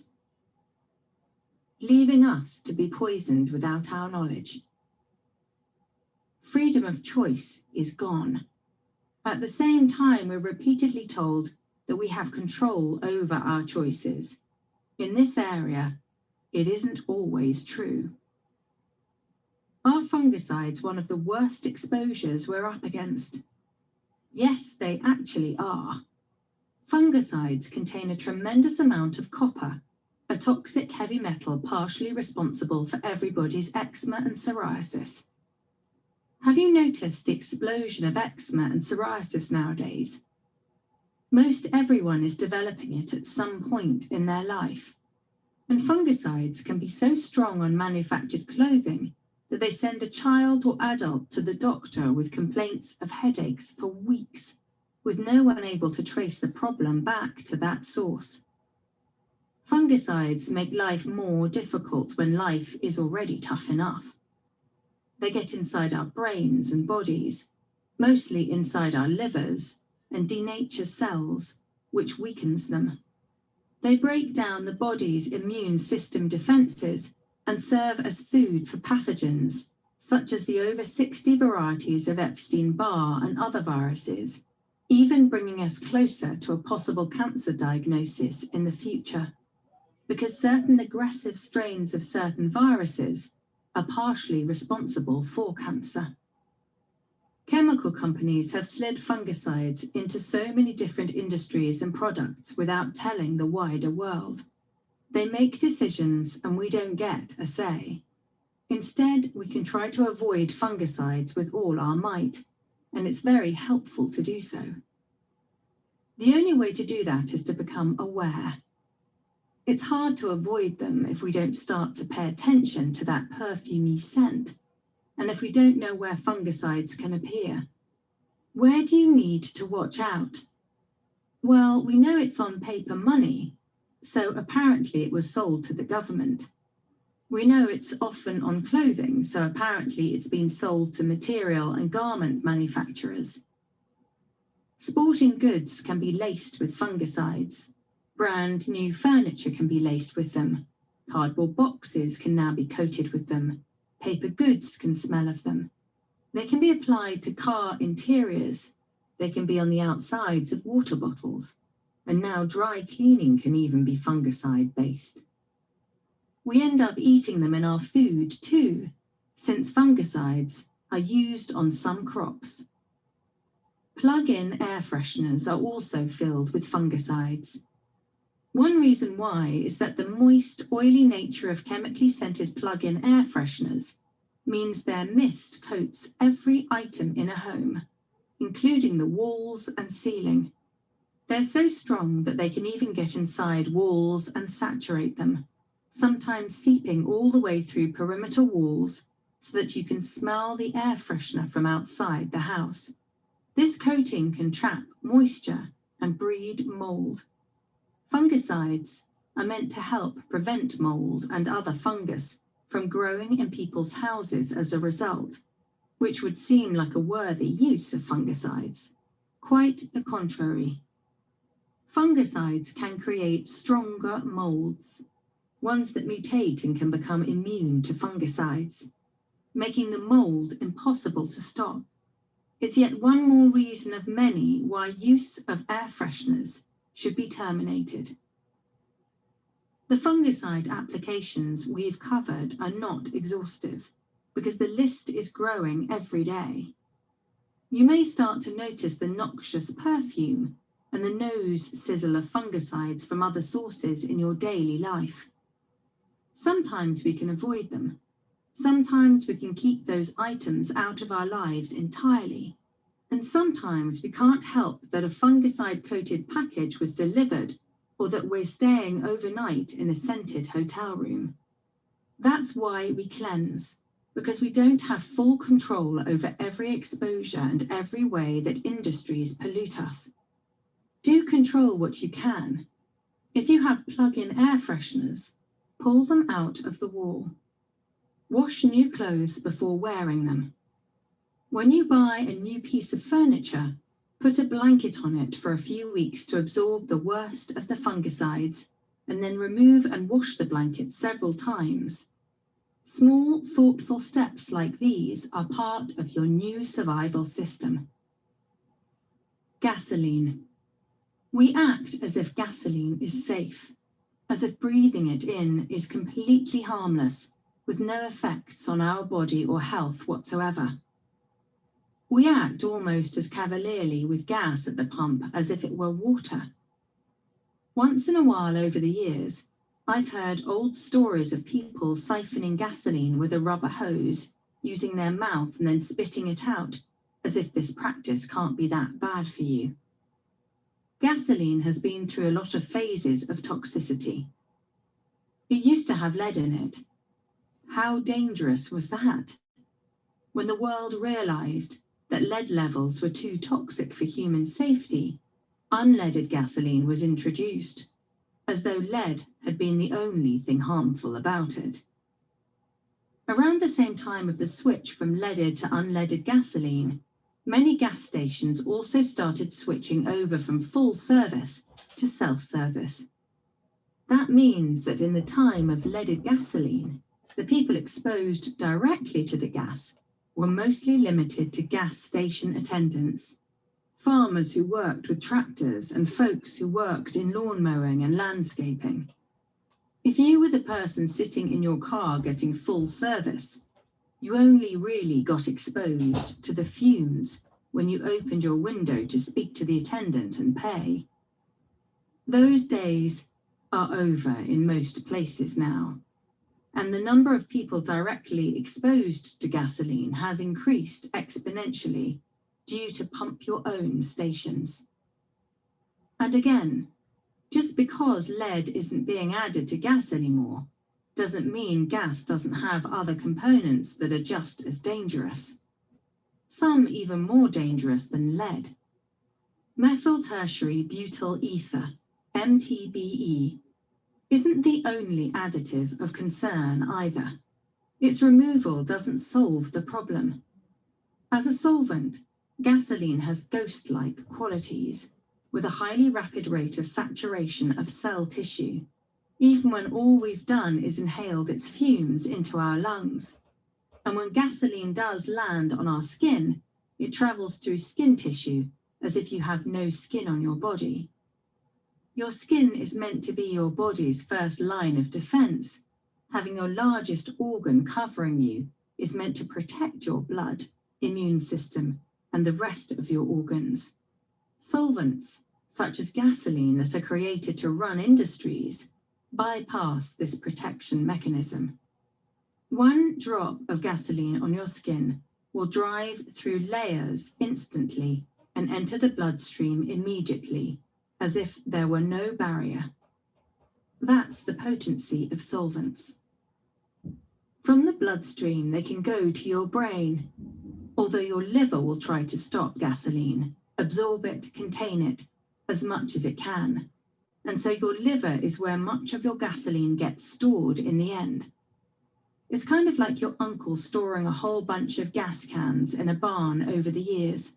leaving us to be poisoned without our knowledge. Freedom of choice is gone. At the same time, we're repeatedly told that we have control over our choices. In this area, it isn't always true. Are fungicides one of the worst exposures we're up against? Yes, they actually are. Fungicides contain a tremendous amount of copper, a toxic heavy metal partially responsible for everybody's eczema and psoriasis. Have you noticed the explosion of eczema and psoriasis nowadays? Most everyone is developing it at some point in their life. And fungicides can be so strong on manufactured clothing that they send a child or adult to the doctor with complaints of headaches for weeks, with no one able to trace the problem back to that source. Fungicides make life more difficult when life is already tough enough. They get inside our brains and bodies, mostly inside our livers, and denature cells, which weakens them. They break down the body's immune system defenses and serve as food for pathogens, such as the over 60 varieties of Epstein-Barr and other viruses, even bringing us closer to a possible cancer diagnosis in the future, because certain aggressive strains of certain viruses are partially responsible for cancer. Chemical companies have slid fungicides into so many different industries and products without telling the wider world. They make decisions and we don't get a say. Instead, we can try to avoid fungicides with all our might, and it's very helpful to do so. The only way to do that is to become aware. It's hard to avoid them if we don't start to pay attention to that perfumey scent, and if we don't know where fungicides can appear. Where do you need to watch out? Well, we know it's on paper money, so apparently it was sold to the government. We know it's often on clothing, so apparently it's been sold to material and garment manufacturers. Sporting goods can be laced with fungicides. Brand new furniture can be laced with them. Cardboard boxes can now be coated with them. Paper goods can smell of them. They can be applied to car interiors. They can be on the outsides of water bottles. And now dry cleaning can even be fungicide-based. We end up eating them in our food too, since fungicides are used on some crops. Plug-in air fresheners are also filled with fungicides. One reason why is that the moist, oily nature of chemically scented plug-in air fresheners means their mist coats every item in a home, including the walls and ceiling. They're so strong that they can even get inside walls and saturate them, sometimes seeping all the way through perimeter walls so that you can smell the air freshener from outside the house. This coating can trap moisture and breed mold. Fungicides are meant to help prevent mold and other fungus from growing in people's houses as a result, which would seem like a worthy use of fungicides. Quite the contrary. Fungicides can create stronger molds, ones that mutate and can become immune to fungicides, making the mold impossible to stop. It's yet one more reason of many why use of air fresheners should be terminated. The fungicide applications we've covered are not exhaustive, because the list is growing every day. You may start to notice the noxious perfume and the nose sizzle of fungicides from other sources in your daily life. Sometimes we can avoid them. Sometimes we can keep those items out of our lives entirely. And sometimes we can't help that a fungicide-coated package was delivered or that we're staying overnight in a scented hotel room. That's why we cleanse, because we don't have full control over every exposure and every way that industries pollute us. Do control what you can. If you have plug-in air fresheners, pull them out of the wall. Wash new clothes before wearing them. When you buy a new piece of furniture, put a blanket on it for a few weeks to absorb the worst of the fungicides, and then remove and wash the blanket several times. Small, thoughtful steps like these are part of your new survival system. Gasoline. We act as if gasoline is safe, as if breathing it in is completely harmless, with no effects on our body or health whatsoever. We act almost as cavalierly with gas at the pump as if it were water. Once in a while over the years, I've heard old stories of people siphoning gasoline with a rubber hose, using their mouth and then spitting it out, as if this practice can't be that bad for you. Gasoline has been through a lot of phases of toxicity. It used to have lead in it. How dangerous was that? When the world realized that lead levels were too toxic for human safety, unleaded gasoline was introduced, as though lead had been the only thing harmful about it. Around the same time of the switch from leaded to unleaded gasoline, many gas stations also started switching over from full service to self-service. That means that in the time of leaded gasoline, the people exposed directly to the gas were mostly limited to gas station attendants, farmers who worked with tractors and folks who worked in lawn mowing and landscaping. If you were the person sitting in your car getting full service, you only really got exposed to the fumes when you opened your window to speak to the attendant and pay. Those days are over in most places now, and the number of people directly exposed to gasoline has increased exponentially due to pump your own stations. And again, just because lead isn't being added to gas anymore doesn't mean gas doesn't have other components that are just as dangerous. Some even more dangerous than lead. Methyl tertiary butyl ether, MTBE, isn't the only additive of concern either. Its removal doesn't solve the problem. As a solvent, gasoline has ghost-like qualities, with a highly rapid rate of saturation of cell tissue, even when all we've done is inhaled its fumes into our lungs. And when gasoline does land on our skin, it travels through skin tissue as if you have no skin on your body. Your skin is meant to be your body's first line of defense. Having your largest organ covering you is meant to protect your blood, immune system, and the rest of your organs. Solvents, such as gasoline that are created to run industries, bypass this protection mechanism. One drop of gasoline on your skin will drive through layers instantly and enter the bloodstream immediately, as if there were no barrier. That's the potency of solvents. From the bloodstream, they can go to your brain, although your liver will try to stop gasoline, absorb it, contain it, as much as it can. And so your liver is where much of your gasoline gets stored in the end. It's kind of like your uncle storing a whole bunch of gas cans in a barn over the years.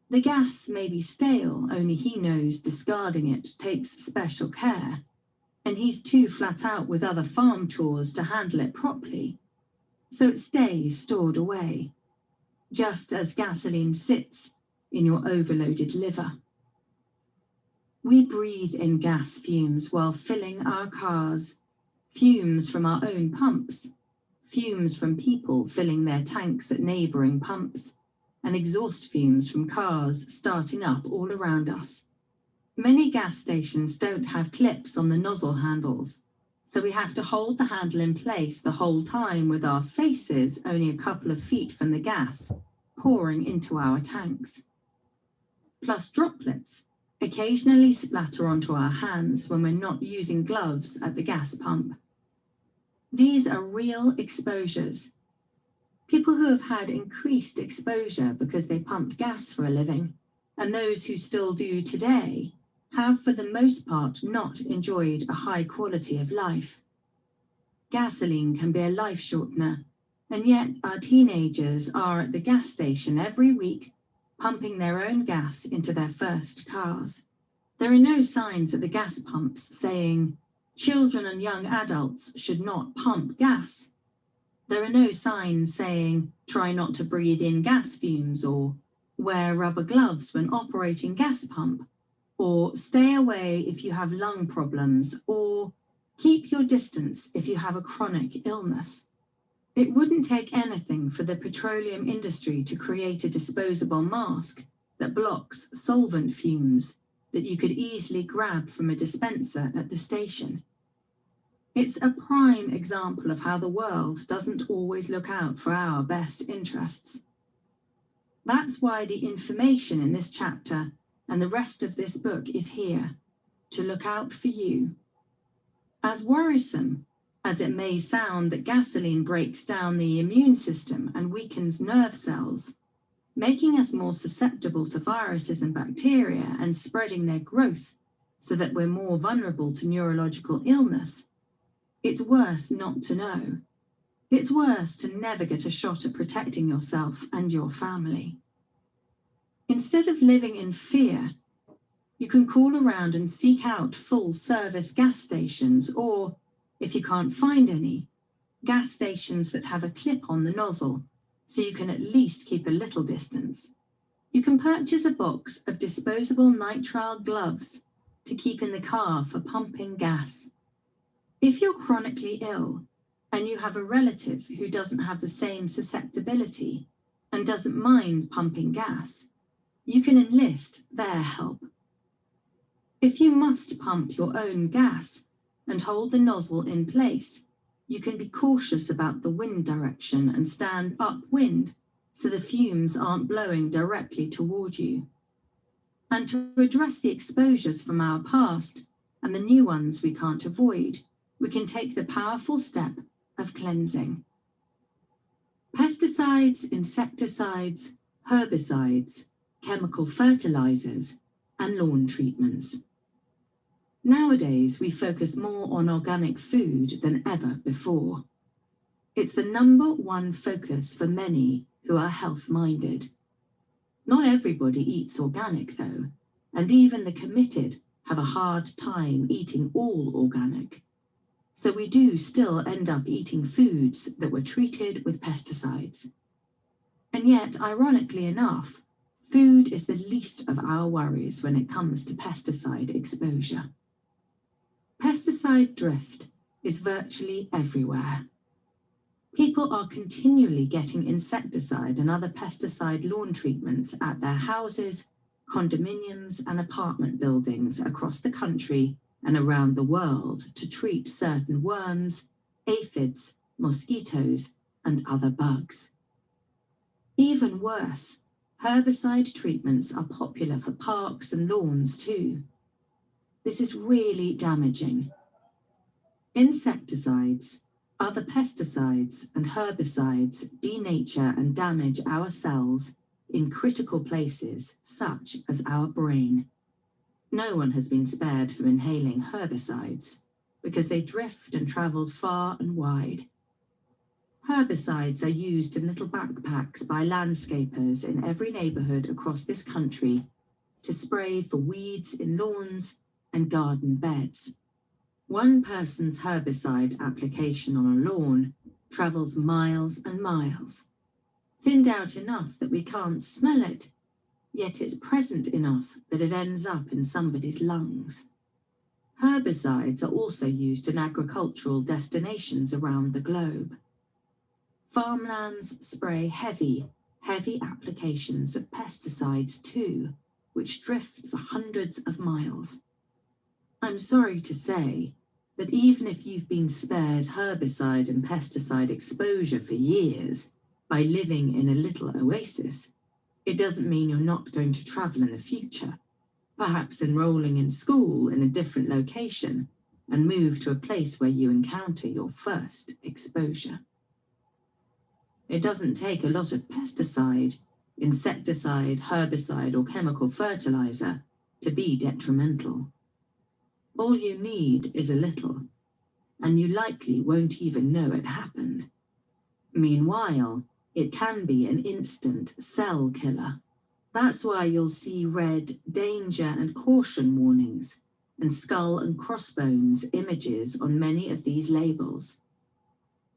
The gas may be stale, only he knows discarding it takes special care, and he's too flat out with other farm chores to handle it properly, so it stays stored away, just as gasoline sits in your overloaded liver. We breathe in gas fumes while filling our cars, fumes from our own pumps, fumes from people filling their tanks at neighboring pumps, and exhaust fumes from cars starting up all around us. Many gas stations don't have clips on the nozzle handles, so we have to hold the handle in place the whole time with our faces only a couple of feet from the gas, pouring into our tanks. Plus droplets occasionally splatter onto our hands when we're not using gloves at the gas pump. These are real exposures. People who have had increased exposure because they pumped gas for a living, and those who still do today, have for the most part not enjoyed a high quality of life. Gasoline can be a life shortener, and yet our teenagers are at the gas station every week, pumping their own gas into their first cars. There are no signs at the gas pumps saying, children and young adults should not pump gas. There are no signs saying, try not to breathe in gas fumes, or wear rubber gloves when operating gas pump, or stay away if you have lung problems, or keep your distance if you have a chronic illness. It wouldn't take anything for the petroleum industry to create a disposable mask that blocks solvent fumes that you could easily grab from a dispenser at the station. It's a prime example of how the world doesn't always look out for our best interests. That's why the information in this chapter and the rest of this book is here, to look out for you. As worrisome as it may sound that gasoline breaks down the immune system and weakens nerve cells, making us more susceptible to viruses and bacteria and spreading their growth so that we're more vulnerable to neurological illness. It's worse not to know. It's worse to never get a shot at protecting yourself and your family. Instead of living in fear, you can call around and seek out full-service gas stations or, if you can't find any, gas stations that have a clip on the nozzle, so you can at least keep a little distance. You can purchase a box of disposable nitrile gloves to keep in the car for pumping gas. If you're chronically ill and you have a relative who doesn't have the same susceptibility and doesn't mind pumping gas, you can enlist their help. If you must pump your own gas and hold the nozzle in place, you can be cautious about the wind direction and stand upwind so the fumes aren't blowing directly toward you. And to address the exposures from our past and the new ones we can't avoid, we can take the powerful step of cleansing. Pesticides, insecticides, herbicides, chemical fertilizers, and lawn treatments. Nowadays, we focus more on organic food than ever before. It's the #1 focus for many who are health-minded. Not everybody eats organic, though, and even the committed have a hard time eating all organic. So we do still end up eating foods that were treated with pesticides. And yet, ironically enough, food is the least of our worries when it comes to pesticide exposure. Pesticide drift is virtually everywhere. People are continually getting insecticide and other pesticide lawn treatments at their houses, condominiums, and apartment buildings across the country and around the world to treat certain worms, aphids, mosquitoes, and other bugs. Even worse, herbicide treatments are popular for parks and lawns too. This is really damaging. Insecticides, other pesticides, and herbicides denature and damage our cells in critical places such as our brain. No one has been spared from inhaling herbicides because they drift and travel far and wide. Herbicides are used in little backpacks by landscapers in every neighborhood across this country to spray for weeds in lawns and garden beds. One person's herbicide application on a lawn travels miles and miles, thinned out enough that we can't smell it, yet it's present enough that it ends up in somebody's lungs. Herbicides are also used in agricultural destinations around the globe. Farmlands spray heavy applications of pesticides too, which drift for hundreds of miles. I'm sorry to say that even if you've been spared herbicide and pesticide exposure for years by living in a little oasis, it doesn't mean you're not going to travel in the future, perhaps enrolling in school in a different location and move to a place where you encounter your first exposure. It doesn't take a lot of pesticide, insecticide, herbicide, or chemical fertilizer to be detrimental. All you need is a little, and you likely won't even know it happened. Meanwhile, it can be an instant cell killer. That's why you'll see red danger and caution warnings and skull and crossbones images on many of these labels,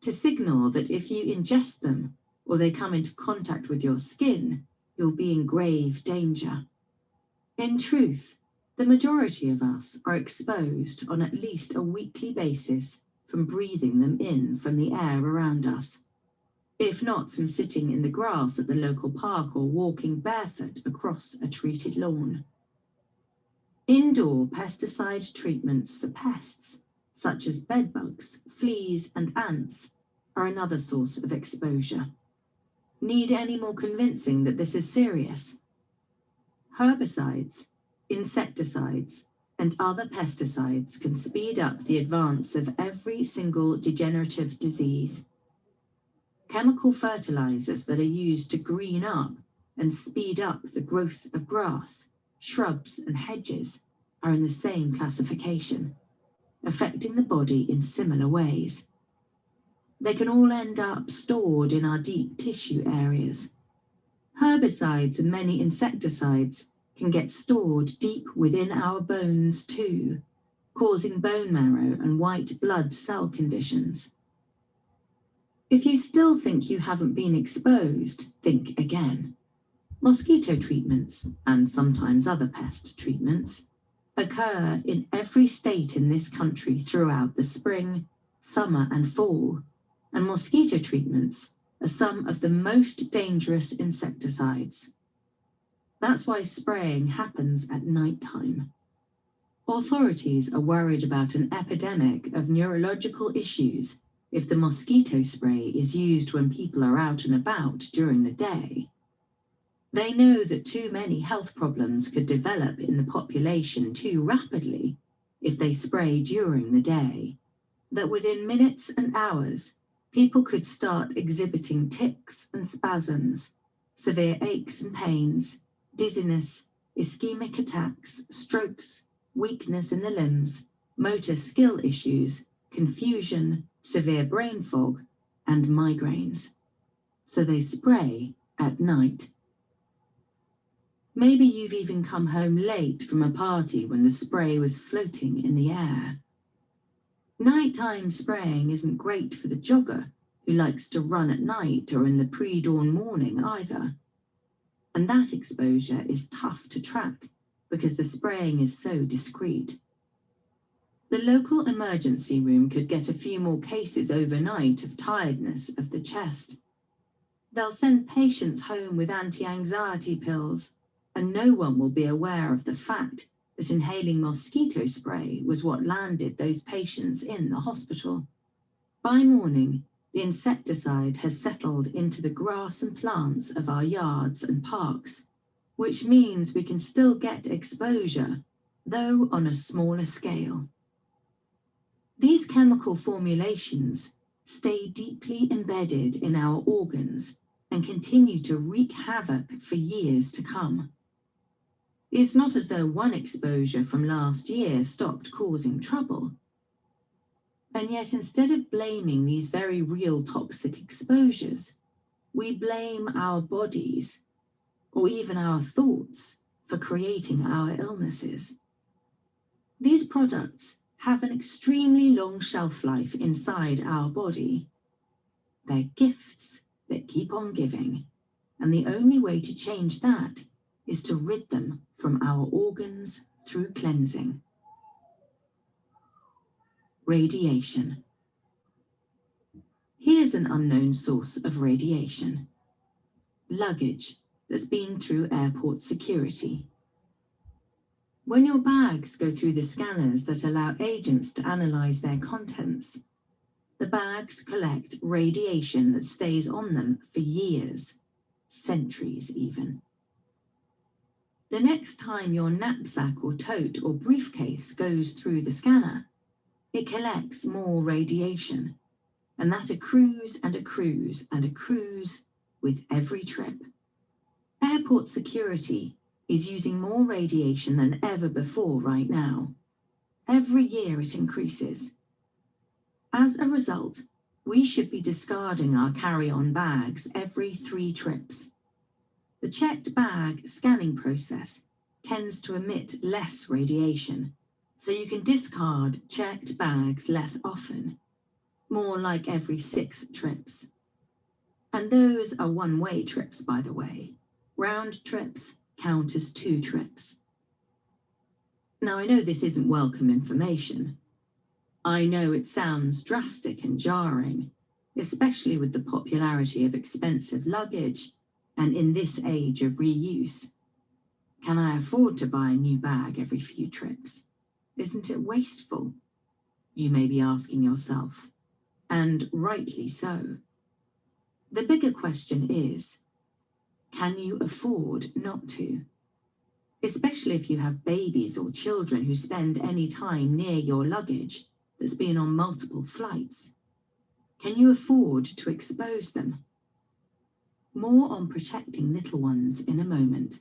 to signal that if you ingest them or they come into contact with your skin, you'll be in grave danger. In truth, the majority of us are exposed on at least a weekly basis from breathing them in from the air around us, if not from sitting in the grass at the local park or walking barefoot across a treated lawn. Indoor pesticide treatments for pests, such as bedbugs, fleas, and ants, are another source of exposure. Need any more convincing that this is serious? Herbicides, insecticides, and other pesticides can speed up the advance of every single degenerative disease. Chemical fertilizers that are used to green up and speed up the growth of grass, shrubs and hedges are in the same classification, affecting the body in similar ways. They can all end up stored in our deep tissue areas. Herbicides and many insecticides can get stored deep within our bones too, causing bone marrow and white blood cell conditions. If you still think you haven't been exposed, think again. Mosquito treatments, and sometimes other pest treatments, occur in every state in this country throughout the spring, summer and fall, and mosquito treatments are some of the most dangerous insecticides. That's why spraying happens at night time. Authorities are worried about an epidemic of neurological issues if the mosquito spray is used when people are out and about during the day. They know that too many health problems could develop in the population too rapidly if they spray during the day, that within minutes and hours, people could start exhibiting tics and spasms, severe aches and pains, dizziness, ischemic attacks, strokes, weakness in the limbs, motor skill issues, confusion, severe brain fog, and migraines. So they spray at night. Maybe you've even come home late from a party when the spray was floating in the air. Nighttime spraying isn't great for the jogger who likes to run at night or in the pre-dawn morning either. And that exposure is tough to track because the spraying is so discreet. The local emergency room could get a few more cases overnight of tiredness of the chest. They'll send patients home with anti-anxiety pills, and no one will be aware of the fact that inhaling mosquito spray was what landed those patients in the hospital. By morning, the insecticide has settled into the grass and plants of our yards and parks, which means we can still get exposure, though on a smaller scale. These chemical formulations stay deeply embedded in our organs and continue to wreak havoc for years to come. It's not as though one exposure from last year stopped causing trouble. And yet, instead of blaming these very real toxic exposures, we blame our bodies, or even our thoughts, for creating our illnesses. These products have an extremely long shelf life inside our body. They're gifts that keep on giving, and the only way to change that is to rid them from our organs through cleansing. Radiation. Here's an unknown source of radiation. Luggage that's been through airport security. When your bags go through the scanners that allow agents to analyze their contents, the bags collect radiation that stays on them for years, centuries even. The next time your knapsack or tote or briefcase goes through the scanner, it collects more radiation, and that accrues and accrues and accrues with every trip. Airport security is using more radiation than ever before right now. Every year it increases. As a result, we should be discarding our carry-on bags every 3 trips. The checked bag scanning process tends to emit less radiation, so you can discard checked bags less often, more like every 6 trips. And those are one-way trips, by the way. Round trips count as 2 trips. Now, I know this isn't welcome information. I know it sounds drastic and jarring, especially with the popularity of expensive luggage and in this age of reuse. Can I afford to buy a new bag every few trips? Isn't it wasteful? You may be asking yourself, and rightly so. The bigger question is, can you afford not to? Especially if you have babies or children who spend any time near your luggage that's been on multiple flights. Can you afford to expose them? More on protecting little ones in a moment.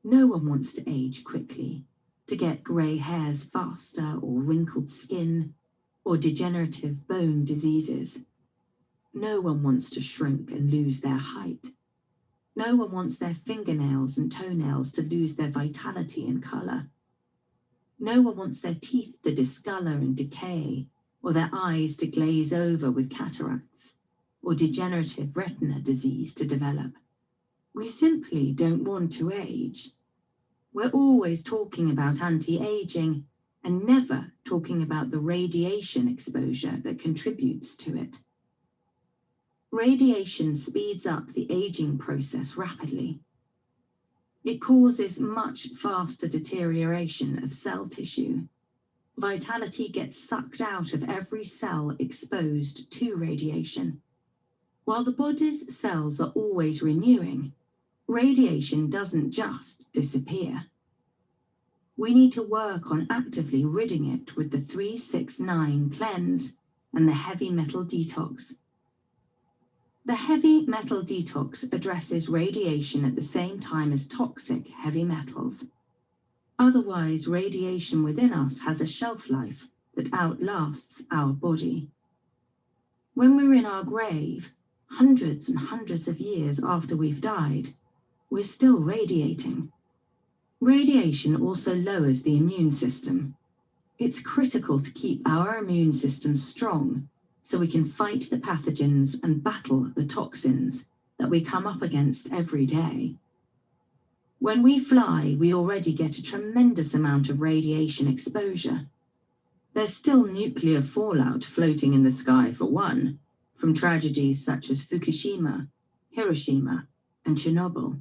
No one wants to age quickly, to get grey hairs faster, or wrinkled skin, or degenerative bone diseases. No one wants to shrink and lose their height. No one wants their fingernails and toenails to lose their vitality and colour. No one wants their teeth to discolour and decay, or their eyes to glaze over with cataracts, or degenerative retina disease to develop. We simply don't want to age. We're always talking about anti-aging and never talking about the radiation exposure that contributes to it. Radiation speeds up the aging process rapidly. It causes much faster deterioration of cell tissue. Vitality gets sucked out of every cell exposed to radiation. While the body's cells are always renewing, radiation doesn't just disappear. We need to work on actively ridding it with the 3-6-9 cleanse and the heavy metal detox. The heavy metal detox addresses radiation at the same time as toxic heavy metals. Otherwise, radiation within us has a shelf life that outlasts our body. When we're in our grave, hundreds and hundreds of years after we've died, we're still radiating. Radiation also lowers the immune system. It's critical to keep our immune system strong so we can fight the pathogens and battle the toxins that we come up against every day. When we fly, we already get a tremendous amount of radiation exposure. There's still nuclear fallout floating in the sky for one, from tragedies such as Fukushima, Hiroshima, and Chernobyl.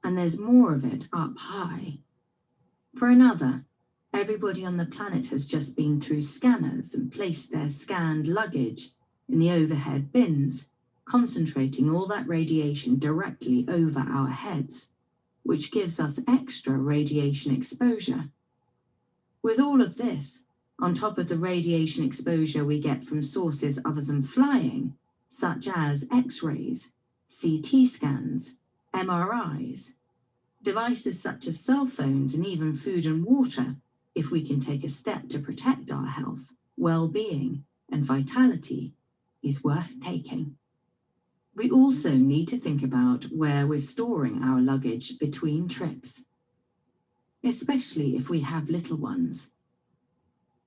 And there's more of it up high. For another, everybody on the planet has just been through scanners and placed their scanned luggage in the overhead bins, concentrating all that radiation directly over our heads, which gives us extra radiation exposure. With all of this, on top of the radiation exposure we get from sources other than flying, such as X-rays, CT scans, MRIs, devices such as cell phones, and even food and water, if we can take a step to protect our health, well-being, and vitality, is worth taking. We also need to think about where we're storing our luggage between trips, especially if we have little ones.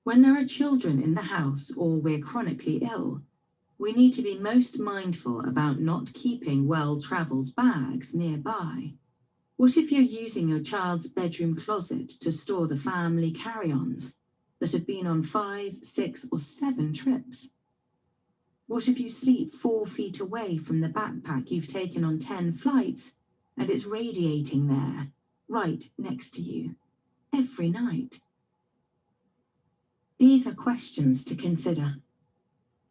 When there are children in the house or we're chronically ill, we need to be most mindful about not keeping well-travelled bags nearby. What if you're using your child's bedroom closet to store the family carry-ons that have been on 5, 6, or 7 trips? What if you sleep 4 feet away from the backpack you've taken on 10 flights and it's radiating there, right next to you, every night? These are questions to consider.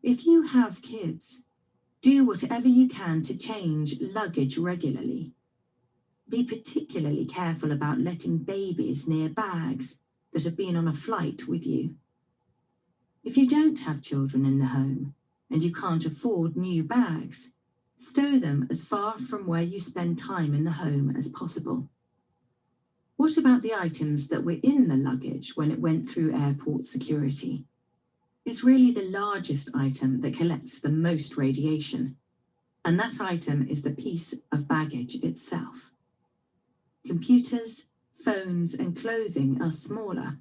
If you have kids, do whatever you can to change luggage regularly. Be particularly careful about letting babies near bags that have been on a flight with you. If you don't have children in the home and you can't afford new bags, stow them as far from where you spend time in the home as possible. What about the items that were in the luggage when it went through airport security? It's really the largest item that collects the most radiation, and that item is the piece of baggage itself. Computers, phones, and clothing are smaller,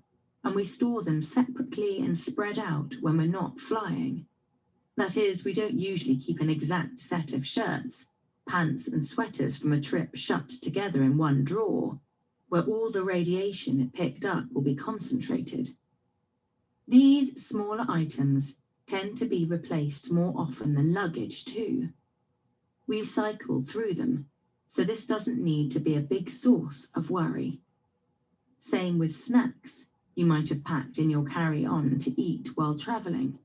and we store them separately and spread out when we're not flying. That is, we don't usually keep an exact set of shirts, pants, and sweaters from a trip shut together in one drawer, where all the radiation it picked up will be concentrated. These smaller items tend to be replaced more often than luggage too. We cycle through them, so this doesn't need to be a big source of worry. Same with snacks you might have packed in your carry-on to eat while traveling.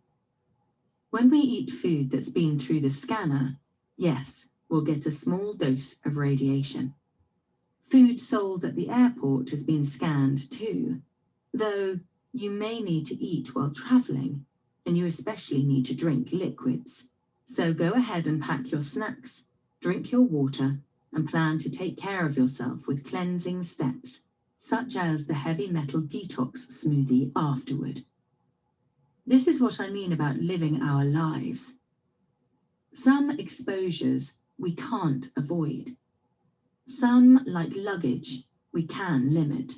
When we eat food that's been through the scanner, yes, we'll get a small dose of radiation. Food sold at the airport has been scanned too, though you may need to eat while traveling, and you especially need to drink liquids. So go ahead and pack your snacks, drink your water, and plan to take care of yourself with cleansing steps, such as the heavy metal detox smoothie afterward. This is what I mean about living our lives. Some exposures we can't avoid. Some, like luggage, we can limit.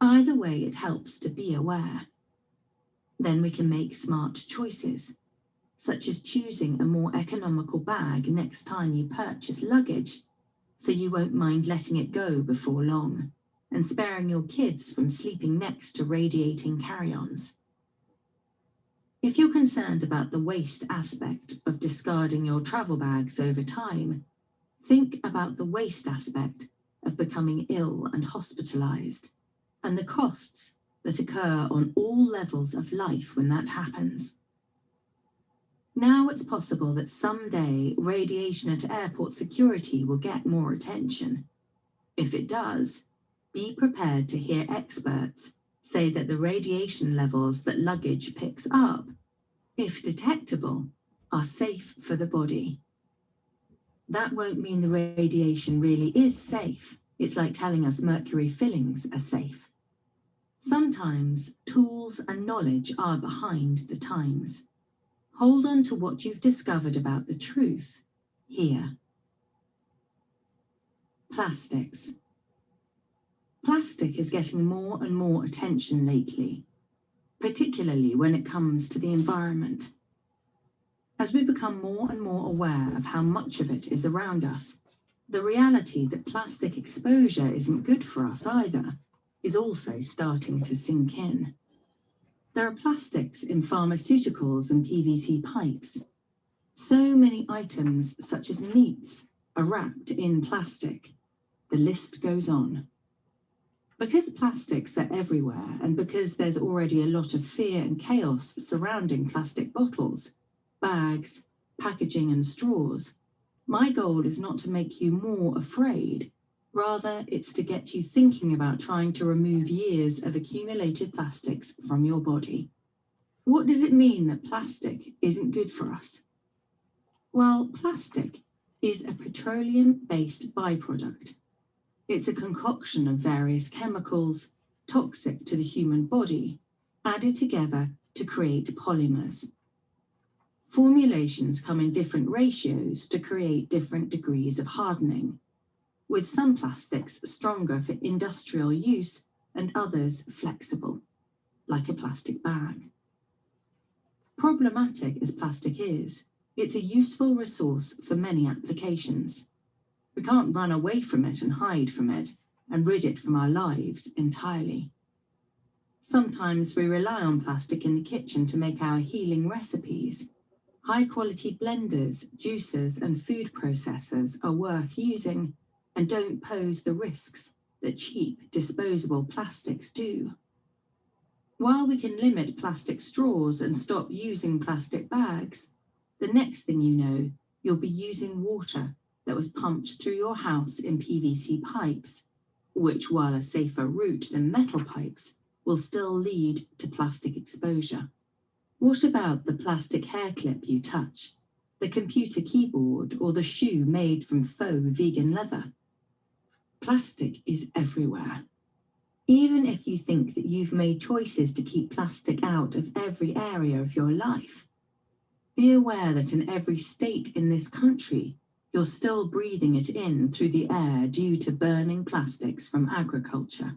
Either way, it helps to be aware. Then we can make smart choices, such as choosing a more economical bag next time you purchase luggage, so you won't mind letting it go before long, and sparing your kids from sleeping next to radiating carry-ons. If you're concerned about the waste aspect of discarding your travel bags over time, think about the waste aspect of becoming ill and hospitalized, and the costs that occur on all levels of life when that happens. Now it's possible that someday radiation at airport security will get more attention. If it does, be prepared to hear experts say that the radiation levels that luggage picks up, if detectable, are safe for the body. That won't mean the radiation really is safe. It's like telling us mercury fillings are safe. Sometimes tools and knowledge are behind the times. Hold on to what you've discovered about the truth here. Plastics. Plastic is getting more and more attention lately, particularly when it comes to the environment. As we become more and more aware of how much of it is around us, the reality that plastic exposure isn't good for us either is also starting to sink in. There are plastics in pharmaceuticals and PVC pipes. So many items, such as meats, are wrapped in plastic. The list goes on. Because plastics are everywhere, and because there's already a lot of fear and chaos surrounding plastic bottles, bags, packaging, and straws, my goal is not to make you more afraid. Rather, it's to get you thinking about trying to remove years of accumulated plastics from your body. What does it mean that plastic isn't good for us? Well, plastic is a petroleum-based byproduct. It's a concoction of various chemicals, toxic to the human body, added together to create polymers. Formulations come in different ratios to create different degrees of hardening, with some plastics stronger for industrial use and others flexible, like a plastic bag. Problematic as plastic is, it's a useful resource for many applications. We can't run away from it and hide from it and rid it from our lives entirely. Sometimes we rely on plastic in the kitchen to make our healing recipes. High-quality blenders, juicers, and food processors are worth using and don't pose the risks that cheap, disposable plastics do. While we can limit plastic straws and stop using plastic bags, the next thing you know, you'll be using water that was pumped through your house in PVC pipes, which, while a safer route than metal pipes, will still lead to plastic exposure. What about the plastic hair clip you touch, the computer keyboard, or the shoe made from faux vegan leather? Plastic is everywhere. Even if you think that you've made choices to keep plastic out of every area of your life, be aware that in every state in this country, you're still breathing it in through the air due to burning plastics from agriculture.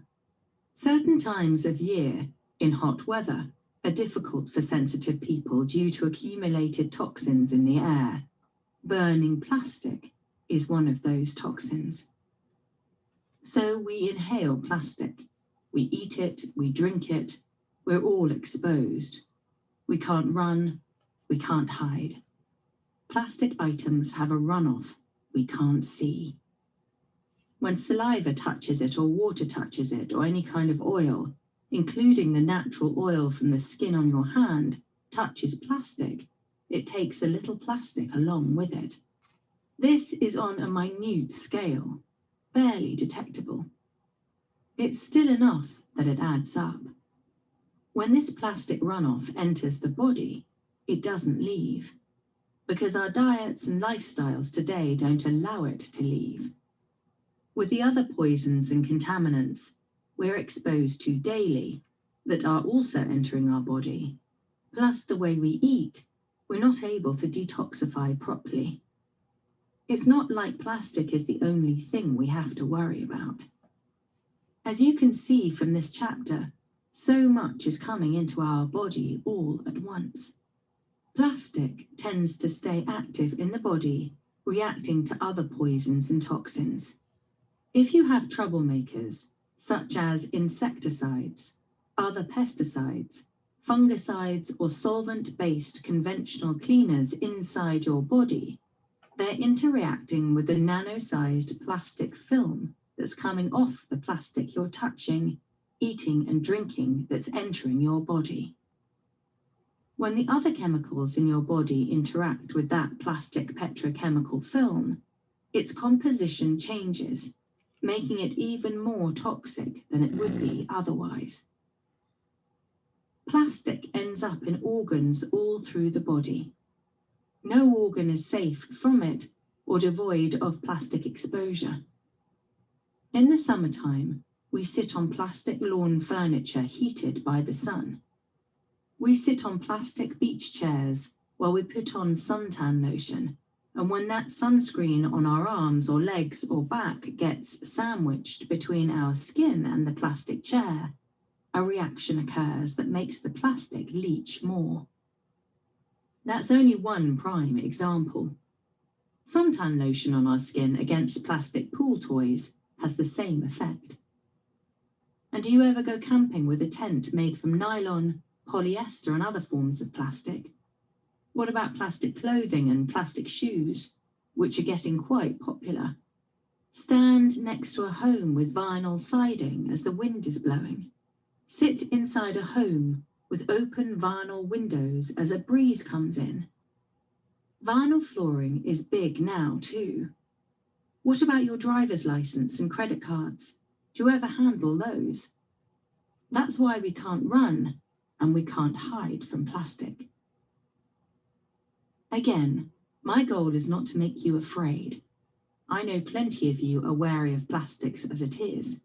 Certain times of year, in hot weather, are difficult for sensitive people due to accumulated toxins in the air. Burning plastic is one of those toxins. So we inhale plastic. We eat it, we drink it, we're all exposed. We can't run, we can't hide. Plastic items have a runoff we can't see. When saliva touches it or water touches it or any kind of oil, including the natural oil from the skin on your hand, touches plastic, it takes a little plastic along with it. This is on a minute scale, barely detectable. It's still enough that it adds up. When this plastic runoff enters the body, it doesn't leave. because our diets and lifestyles today don't allow it to leave. With the other poisons and contaminants we're exposed to daily that are also entering our body, plus the way we eat, we're not able to detoxify properly. It's not like plastic is the only thing we have to worry about. As you can see from this chapter, so much is coming into our body all at once. Plastic tends to stay active in the body, reacting to other poisons and toxins. If you have troublemakers, such as insecticides, other pesticides, fungicides, or solvent-based conventional cleaners inside your body, they're interacting with the nano-sized plastic film that's coming off the plastic you're touching, eating, and drinking that's entering your body. When the other chemicals in your body interact with that plastic petrochemical film, its composition changes, making it even more toxic than it would be otherwise. Plastic ends up in organs all through the body. No organ is safe from it or devoid of plastic exposure. In the summertime, we sit on plastic lawn furniture heated by the sun. We sit on plastic beach chairs while we put on suntan lotion, and when that sunscreen on our arms or legs or back gets sandwiched between our skin and the plastic chair, a reaction occurs that makes the plastic leach more. That's only one prime example. Suntan lotion on our skin against plastic pool toys has the same effect. And do you ever go camping with a tent made from nylon, polyester, and other forms of plastic? What about plastic clothing and plastic shoes, which are getting quite popular? Stand next to a home with vinyl siding as the wind is blowing. Sit inside a home with open vinyl windows as a breeze comes in. Vinyl flooring is big now too. What about your driver's license and credit cards? Do you ever handle those? That's why we can't run and we can't hide from plastic. Again, my goal is not to make you afraid. I know plenty of you are wary of plastics as it is.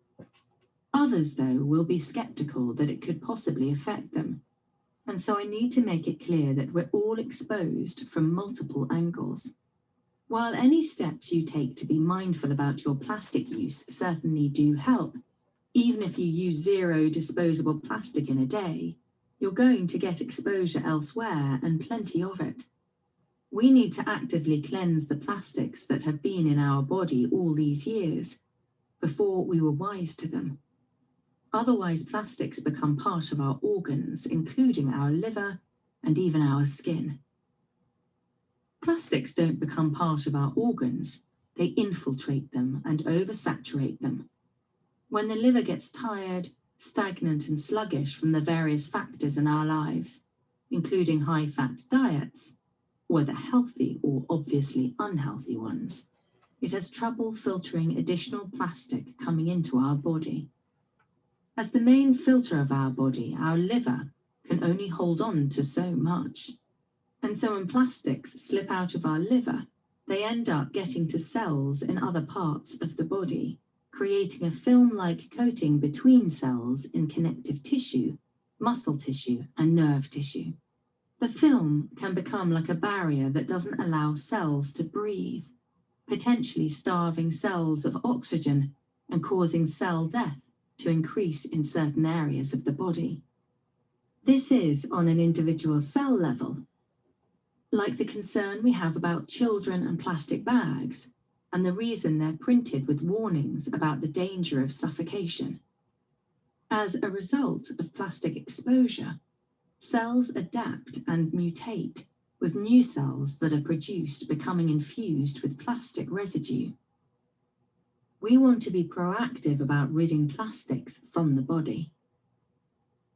Others, though, will be skeptical that it could possibly affect them. And so I need to make it clear that we're all exposed from multiple angles. While any steps you take to be mindful about your plastic use certainly do help, even if you use 0 disposable plastic in a day, you're going to get exposure elsewhere and plenty of it. We need to actively cleanse the plastics that have been in our body all these years, before we were wise to them. Otherwise, plastics become part of our organs, including our liver and even our skin. Plastics don't become part of our organs, they infiltrate them and oversaturate them. When the liver gets tired, stagnant and sluggish from the various factors in our lives, including high-fat diets, whether healthy or obviously unhealthy ones, it has trouble filtering additional plastic coming into our body. As the main filter of our body, our liver can only hold on to so much. And so when plastics slip out of our liver, they end up getting to cells in other parts of the body, creating a film-like coating between cells in connective tissue, muscle tissue, and nerve tissue. The film can become like a barrier that doesn't allow cells to breathe, potentially starving cells of oxygen and causing cell death to increase in certain areas of the body. This is on an individual cell level, like the concern we have about children and plastic bags, and the reason they're printed with warnings about the danger of suffocation. As a result of plastic exposure, cells adapt and mutate, with new cells that are produced becoming infused with plastic residue. We want to be proactive about ridding plastics from the body.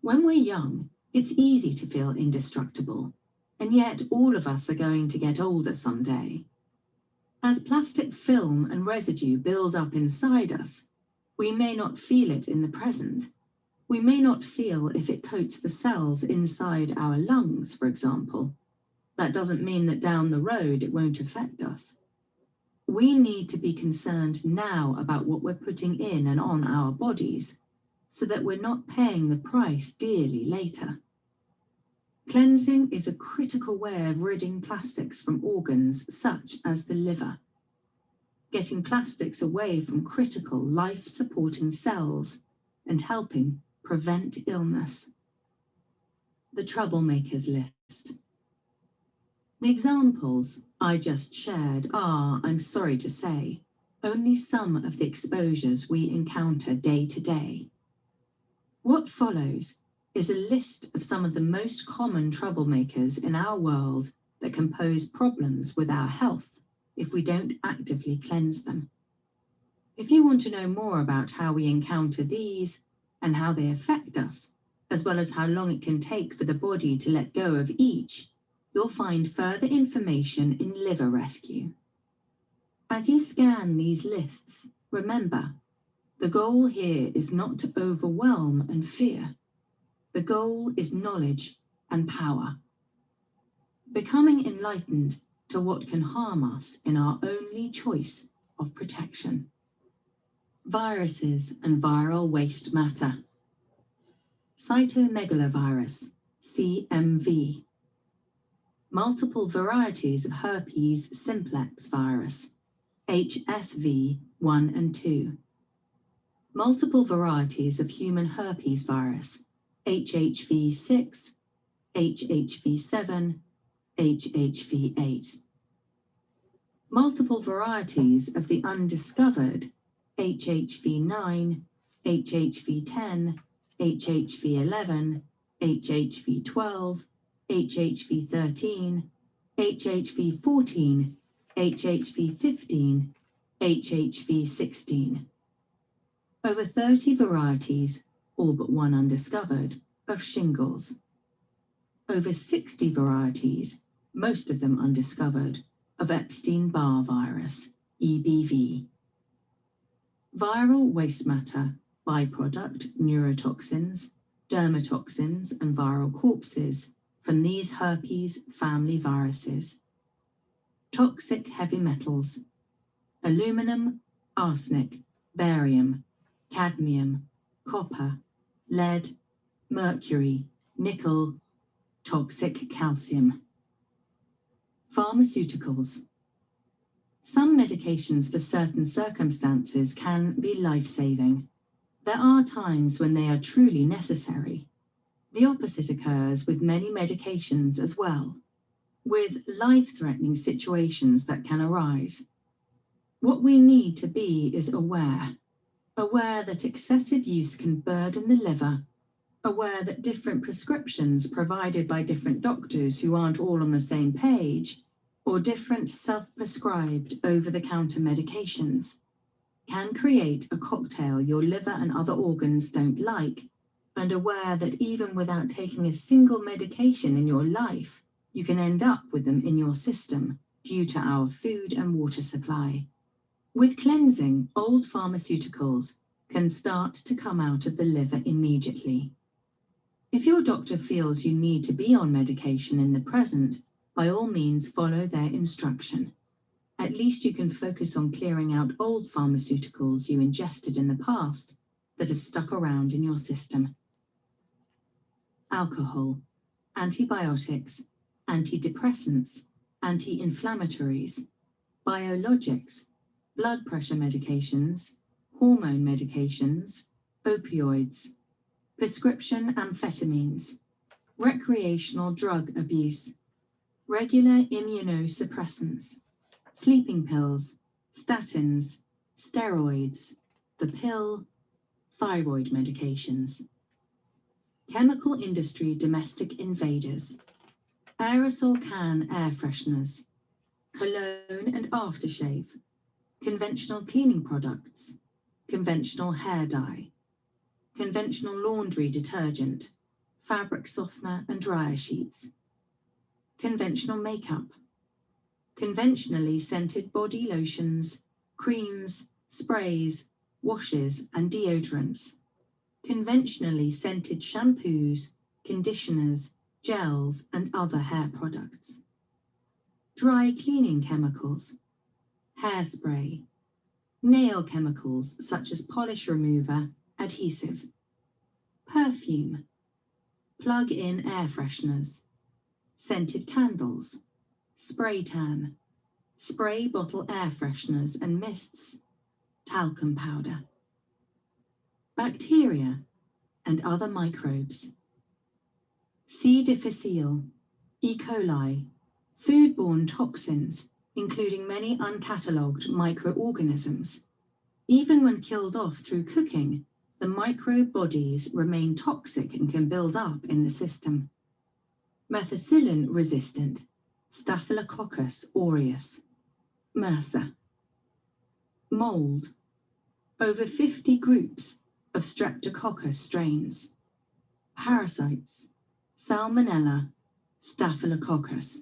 When we're young, it's easy to feel indestructible, and yet all of us are going to get older someday. As plastic film and residue build up inside us, we may not feel it in the present. We may not feel if it coats the cells inside our lungs, for example, That doesn't mean that down the road it won't affect us. We need to be concerned now about what we're putting in and on our bodies, so that we're not paying the price dearly later. Cleansing is a critical way of ridding plastics from organs such as the liver, getting plastics away from critical life-supporting cells and helping prevent illness. The Troublemakers List. The examples I just shared are, I'm sorry to say, only some of the exposures we encounter day to day. What follows is a list of some of the most common troublemakers in our world that can pose problems with our health if we don't actively cleanse them. If you want to know more about how we encounter these and how they affect us, as well as how long it can take for the body to let go of each, you'll find further information in Liver Rescue. As you scan these lists, remember, the goal here is not to overwhelm and fear. The goal is knowledge and power. Becoming enlightened to what can harm us in our only choice of protection. Viruses and viral waste matter. Cytomegalovirus, CMV. Multiple varieties of herpes simplex virus, HSV 1 and 2. Multiple varieties of human herpes virus, HHV 6, HHV 7, HHV 8. Multiple varieties of the undiscovered HHV 9, HHV 10, HHV 11, HHV 12, HHV 13, HHV 14, HHV 15, HHV 16. Over 30 varieties, all but one undiscovered, of shingles. Over 60 varieties, most of them undiscovered, of Epstein-Barr virus, EBV. Viral waste matter, byproduct neurotoxins, dermatoxins, and viral corpses from these herpes family viruses. Toxic heavy metals, aluminum, arsenic, barium, cadmium, copper, lead, mercury, nickel, toxic calcium. Pharmaceuticals. Some medications for certain circumstances can be life-saving. There are times when they are truly necessary. The opposite occurs with many medications as well, with life-threatening situations that can arise. What we need to be is aware that excessive use can burden the liver, aware that different prescriptions provided by different doctors who aren't all on the same page, or different self-prescribed over-the-counter medications, can create a cocktail your liver and other organs don't like, and aware that even without taking a single medication in your life, you can end up with them in your system due to our food and water supply. With cleansing, old pharmaceuticals can start to come out of the liver immediately. If your doctor feels you need to be on medication in the present, by all means follow their instruction. At least you can focus on clearing out old pharmaceuticals you ingested in the past that have stuck around in your system. Alcohol, antibiotics, antidepressants, anti-inflammatories, biologics, blood pressure medications, hormone medications, opioids, prescription amphetamines, recreational drug abuse, regular immunosuppressants, sleeping pills, statins, steroids, the pill, thyroid medications. Chemical industry domestic invaders, aerosol can air fresheners, cologne and aftershave, conventional cleaning products, conventional hair dye, conventional laundry detergent, fabric softener and dryer sheets, conventional makeup, conventionally scented body lotions, creams, sprays, washes and deodorants, conventionally scented shampoos, conditioners, gels and other hair products. dry cleaning chemicals, hairspray, nail chemicals such as polish remover, adhesive, perfume, plug-in air fresheners, scented candles, spray tan, spray bottle air fresheners and mists, talcum powder, bacteria and other microbes, C. difficile, E. coli, foodborne toxins, including many uncatalogued microorganisms. Even when killed off through cooking, the microbe bodies remain toxic and can build up in the system. Methicillin-resistant, Staphylococcus aureus, MRSA. Mold, over 50 groups of Streptococcus strains. Parasites, Salmonella, Staphylococcus.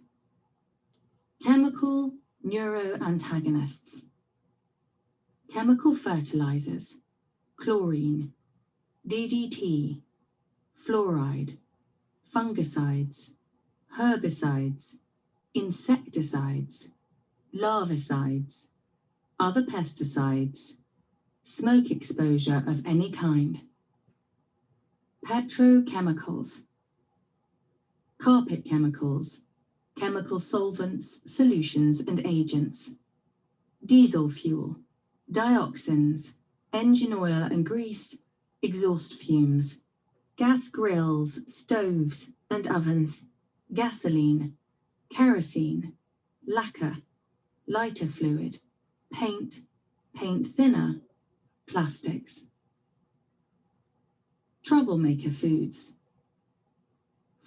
Chemical neuroantagonists. Chemical fertilizers, chlorine, DDT, fluoride, fungicides, herbicides, insecticides, larvicides, other pesticides, smoke exposure of any kind. Petrochemicals, carpet chemicals, chemical solvents, solutions and agents, diesel fuel, dioxins, engine oil and grease, exhaust fumes, gas grills, stoves and ovens, gasoline, kerosene, lacquer, lighter fluid, paint, paint thinner, plastics. Troublemaker foods.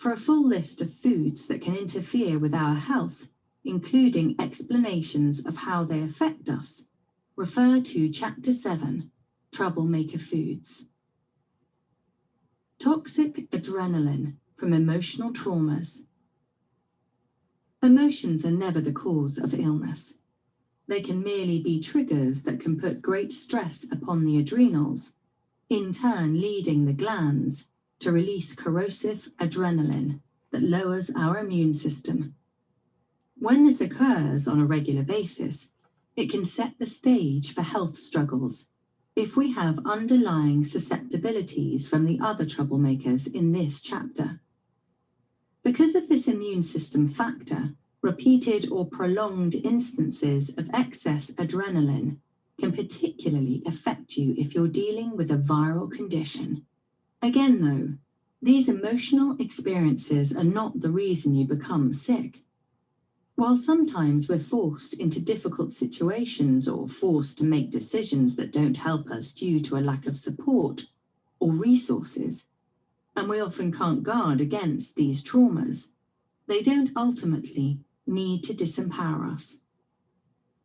For a full list of foods that can interfere with our health, including explanations of how they affect us, refer to Chapter 7, Troublemaker Foods. Toxic adrenaline from emotional traumas. Emotions are never the cause of illness. They can merely be triggers that can put great stress upon the adrenals, in turn leading the glands to release corrosive adrenaline that lowers our immune system. When this occurs on a regular basis, it can set the stage for health struggles if we have underlying susceptibilities from the other troublemakers in this chapter. Because of this immune system factor, repeated or prolonged instances of excess adrenaline can particularly affect you if you're dealing with a viral condition. Again, though, these emotional experiences are not the reason you become sick. While sometimes we're forced into difficult situations or forced to make decisions that don't help us due to a lack of support or resources, and we often can't guard against these traumas, they don't ultimately need to disempower us.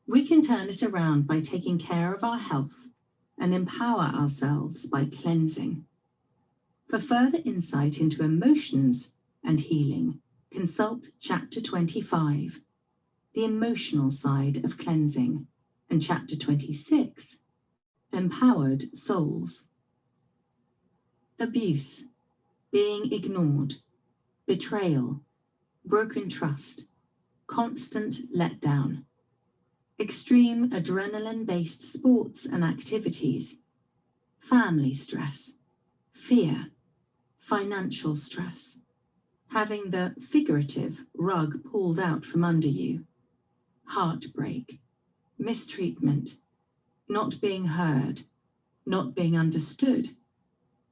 We can turn it around by taking care of our health and empower ourselves by cleansing. For further insight into emotions and healing, consult Chapter 25, The Emotional Side of Cleansing, and Chapter 26, Empowered Souls. Abuse, being ignored, betrayal, broken trust, constant letdown, extreme adrenaline-based sports and activities, family stress, fear, financial stress, having the figurative rug pulled out from under you, heartbreak, mistreatment, not being heard, not being understood,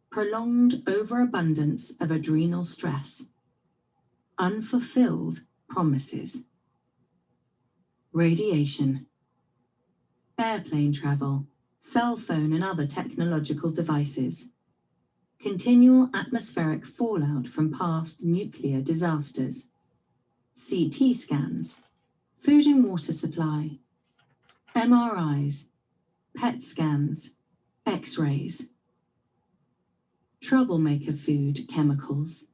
prolonged overabundance of adrenal stress, unfulfilled promises. Radiation, airplane travel, cell phone and other technological devices, continual atmospheric fallout from past nuclear disasters, CT scans, food and water supply, MRIs, PET scans, X-rays. Troublemaker food chemicals,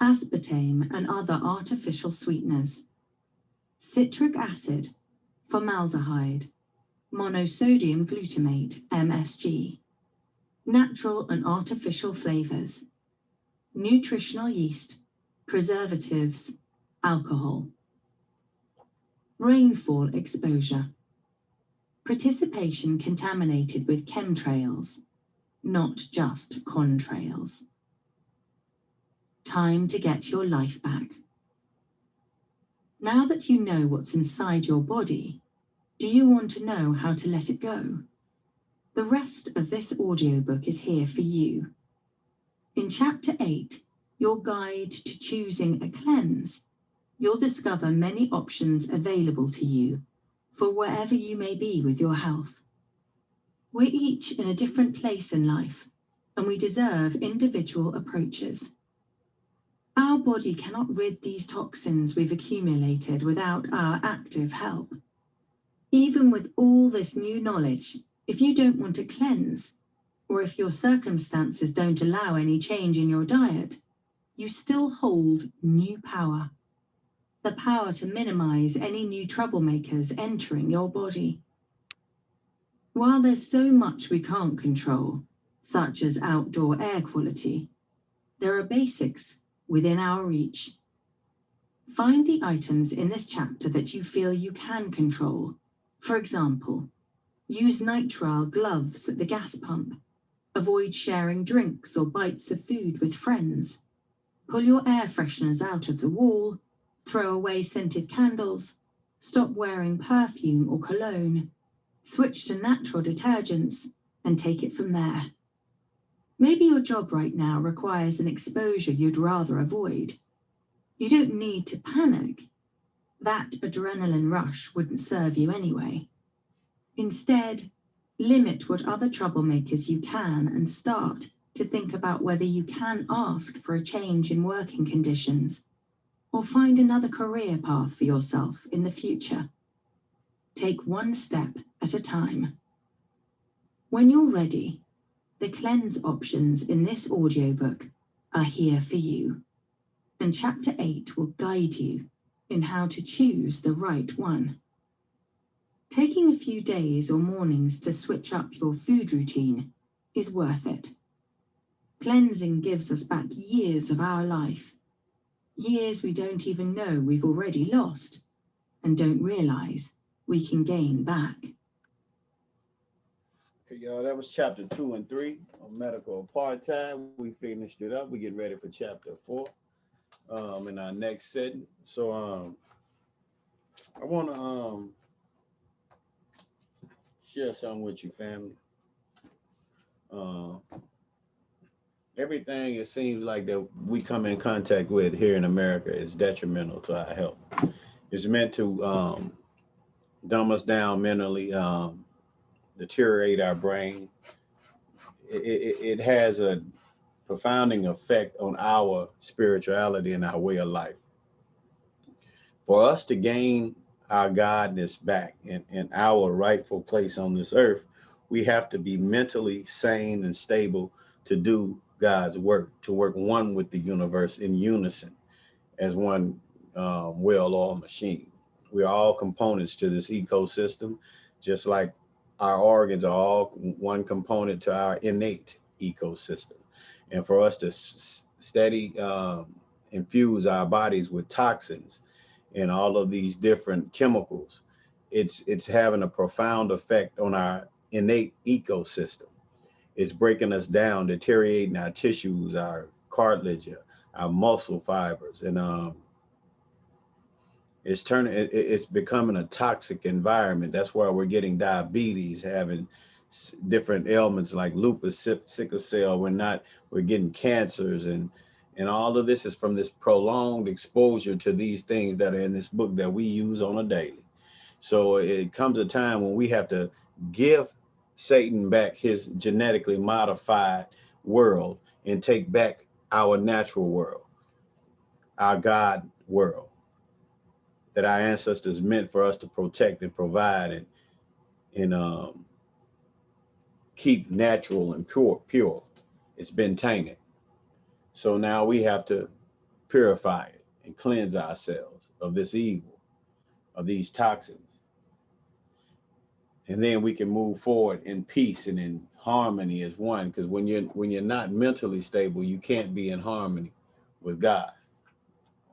aspartame and other artificial sweeteners, citric acid, formaldehyde, monosodium glutamate, MSG, natural and artificial flavors, nutritional yeast, preservatives, alcohol. Rainfall exposure. Participation contaminated with chemtrails, not just contrails. Time to get your life back. Now that you know what's inside your body, do you want to know how to let it go? The rest of this audiobook is here for you. In Chapter 8, your guide to choosing a cleanse, you'll discover many options available to you for wherever you may be with your health. We're each in a different place in life, and we deserve individual approaches. Our body cannot rid these toxins we've accumulated without our active help. Even with all this new knowledge, if you don't want to cleanse, or if your circumstances don't allow any change in your diet, you still hold new power. The power to minimize any new troublemakers entering your body. While there's so much we can't control, such as outdoor air quality, there are basics within our reach. Find the items in this chapter that you feel you can control. For example, use nitrile gloves at the gas pump. Avoid sharing drinks or bites of food with friends. Pull your air fresheners out of the wall. Throw away scented candles. Stop wearing perfume or cologne. Switch to natural detergents and take it from there. Maybe your job right now requires an exposure you'd rather avoid. You don't need to panic. That adrenaline rush wouldn't serve you anyway. Instead, limit what other troublemakers you can and start to think about whether you can ask for a change in working conditions or find another career path for yourself in the future. Take one step at a time. When you're ready, the cleanse options in this audiobook are here for you, and Chapter 8 will guide you in how to choose the right one. Taking a few days or mornings to switch up your food routine is worth it. Cleansing gives us back years of our life, years we don't even know we've already lost and don't realize we can gain back. Okay, y'all, that was chapter 2 and 3 of Medical Apartheid. We finished it up. We get ready for chapter 4 in our next setting. So I want to share something with you, family. Everything it seems like that we come in contact with here in America is detrimental to our health. It's meant to dumb us down mentally, deteriorate our brain. It has a profounding effect on our spirituality and our way of life. For us to gain our godness back and our rightful place on this earth, we have to be mentally sane and stable to do God's work, to work one with the universe in unison as one well-oiled machine. We are all components to this ecosystem, just like our organs are all one component to our innate ecosystem. And for us to steady infuse our bodies with toxins and all of these different chemicals, it's having a profound effect on our innate ecosystem. It's breaking us down, deteriorating our tissues, our cartilage, our muscle fibers, and it's becoming a toxic environment. That's why we're getting diabetes, having different ailments like lupus, sickle cell. We're getting cancers, and all of this is from this prolonged exposure to these things that are in this book that we use on a daily. So it comes a time when we have to give Satan back his genetically modified world and take back our natural world, our God world that our ancestors meant for us to protect and provide and keep natural and pure. It's been tainted. So now we have to purify it and cleanse ourselves of this evil, of these toxins. And then we can move forward in peace and in harmony as one. Because when you're not mentally stable, you can't be in harmony with God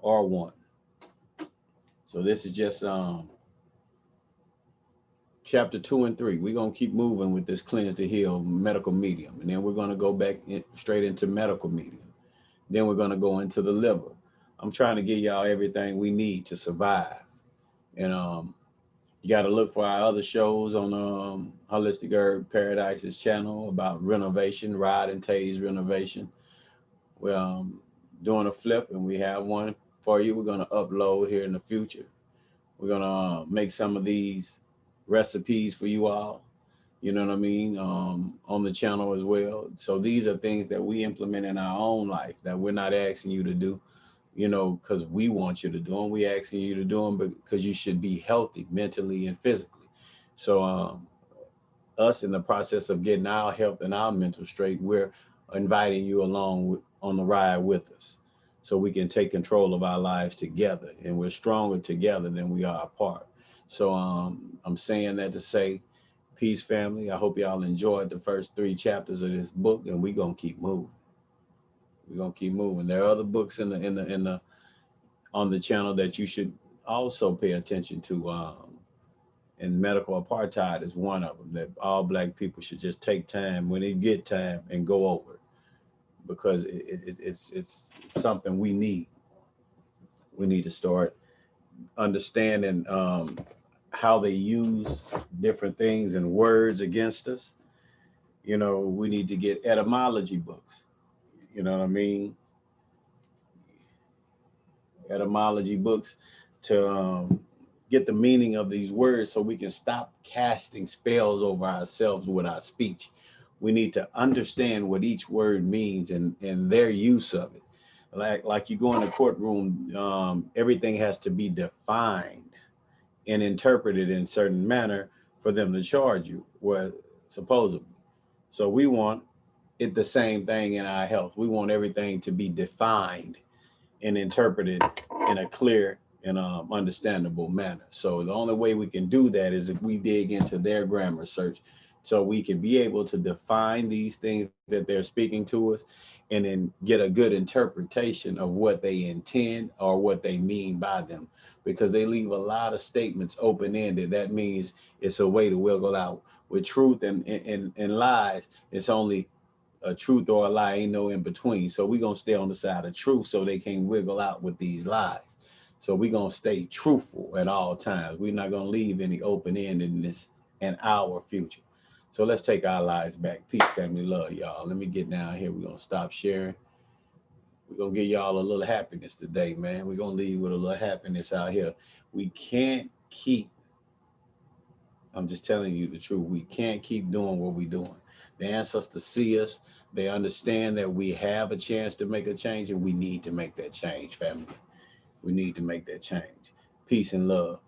or one. So this is just chapter 2 and 3. We're going to keep moving with this cleanse to heal medical medium. And then we're going to go back straight into medical medium. Then we're going to go into the liver. I'm trying to give y'all everything we need to survive. And you got to look for our other shows on Holistic Herb Paradise's channel about renovation, Rod and Tay's renovation. We're doing a flip, and we have one for you. We're going to upload here in the future. We're going to make some of these recipes for you all, you know what I mean, on the channel as well. So these are things that we implement in our own life that we're not asking you to do, you know, because we want you to do them. We asking you to do them because you should be healthy mentally and physically. So us in the process of getting our health and our mental straight, we're inviting you along on the ride with us so we can take control of our lives together, and we're stronger together than we are apart. So I'm saying that to say, peace, family. I hope y'all enjoyed the first 3 chapters of this book, and we're gonna keep moving. We're gonna keep moving. There are other books on the channel that you should also pay attention to. And medical apartheid is one of them that all Black people should just take time when they get time and go over it, because it's something we need. We need to start understanding how they use different things and words against us. You know, we need to get etymology books. You know what I mean? Etymology books to get the meaning of these words so we can stop casting spells over ourselves with our speech. We need to understand what each word means and their use of it. Like you go in a courtroom, everything has to be defined and interpreted in a certain manner for them to charge you, well, supposedly. So we want it the same thing in our health. We want everything to be defined and interpreted in a clear and understandable manner. So the only way we can do that is if we dig into their grammar search, so we can be able to define these things that they're speaking to us, and then get a good interpretation of what they intend or what they mean by them, because they leave a lot of statements open-ended. That means it's a way to wiggle out. With truth and lies, it's only a truth or a lie, ain't no in between. So we're gonna stay on the side of truth so they can't wiggle out with these lies. So we're gonna stay truthful at all times. We're not gonna leave any open-endedness in our future. So let's take our lives back. Peace, family, love, y'all. Let me get down here. We're gonna stop sharing. We're gonna give y'all a little happiness today, man. We're gonna leave with a little happiness out here. We can't keep, I'm just telling you the truth, we can't keep doing what we're doing. The ancestors see us. They understand that we have a chance to make a change, and we need to make that change, family. We need to make that change. Peace and love.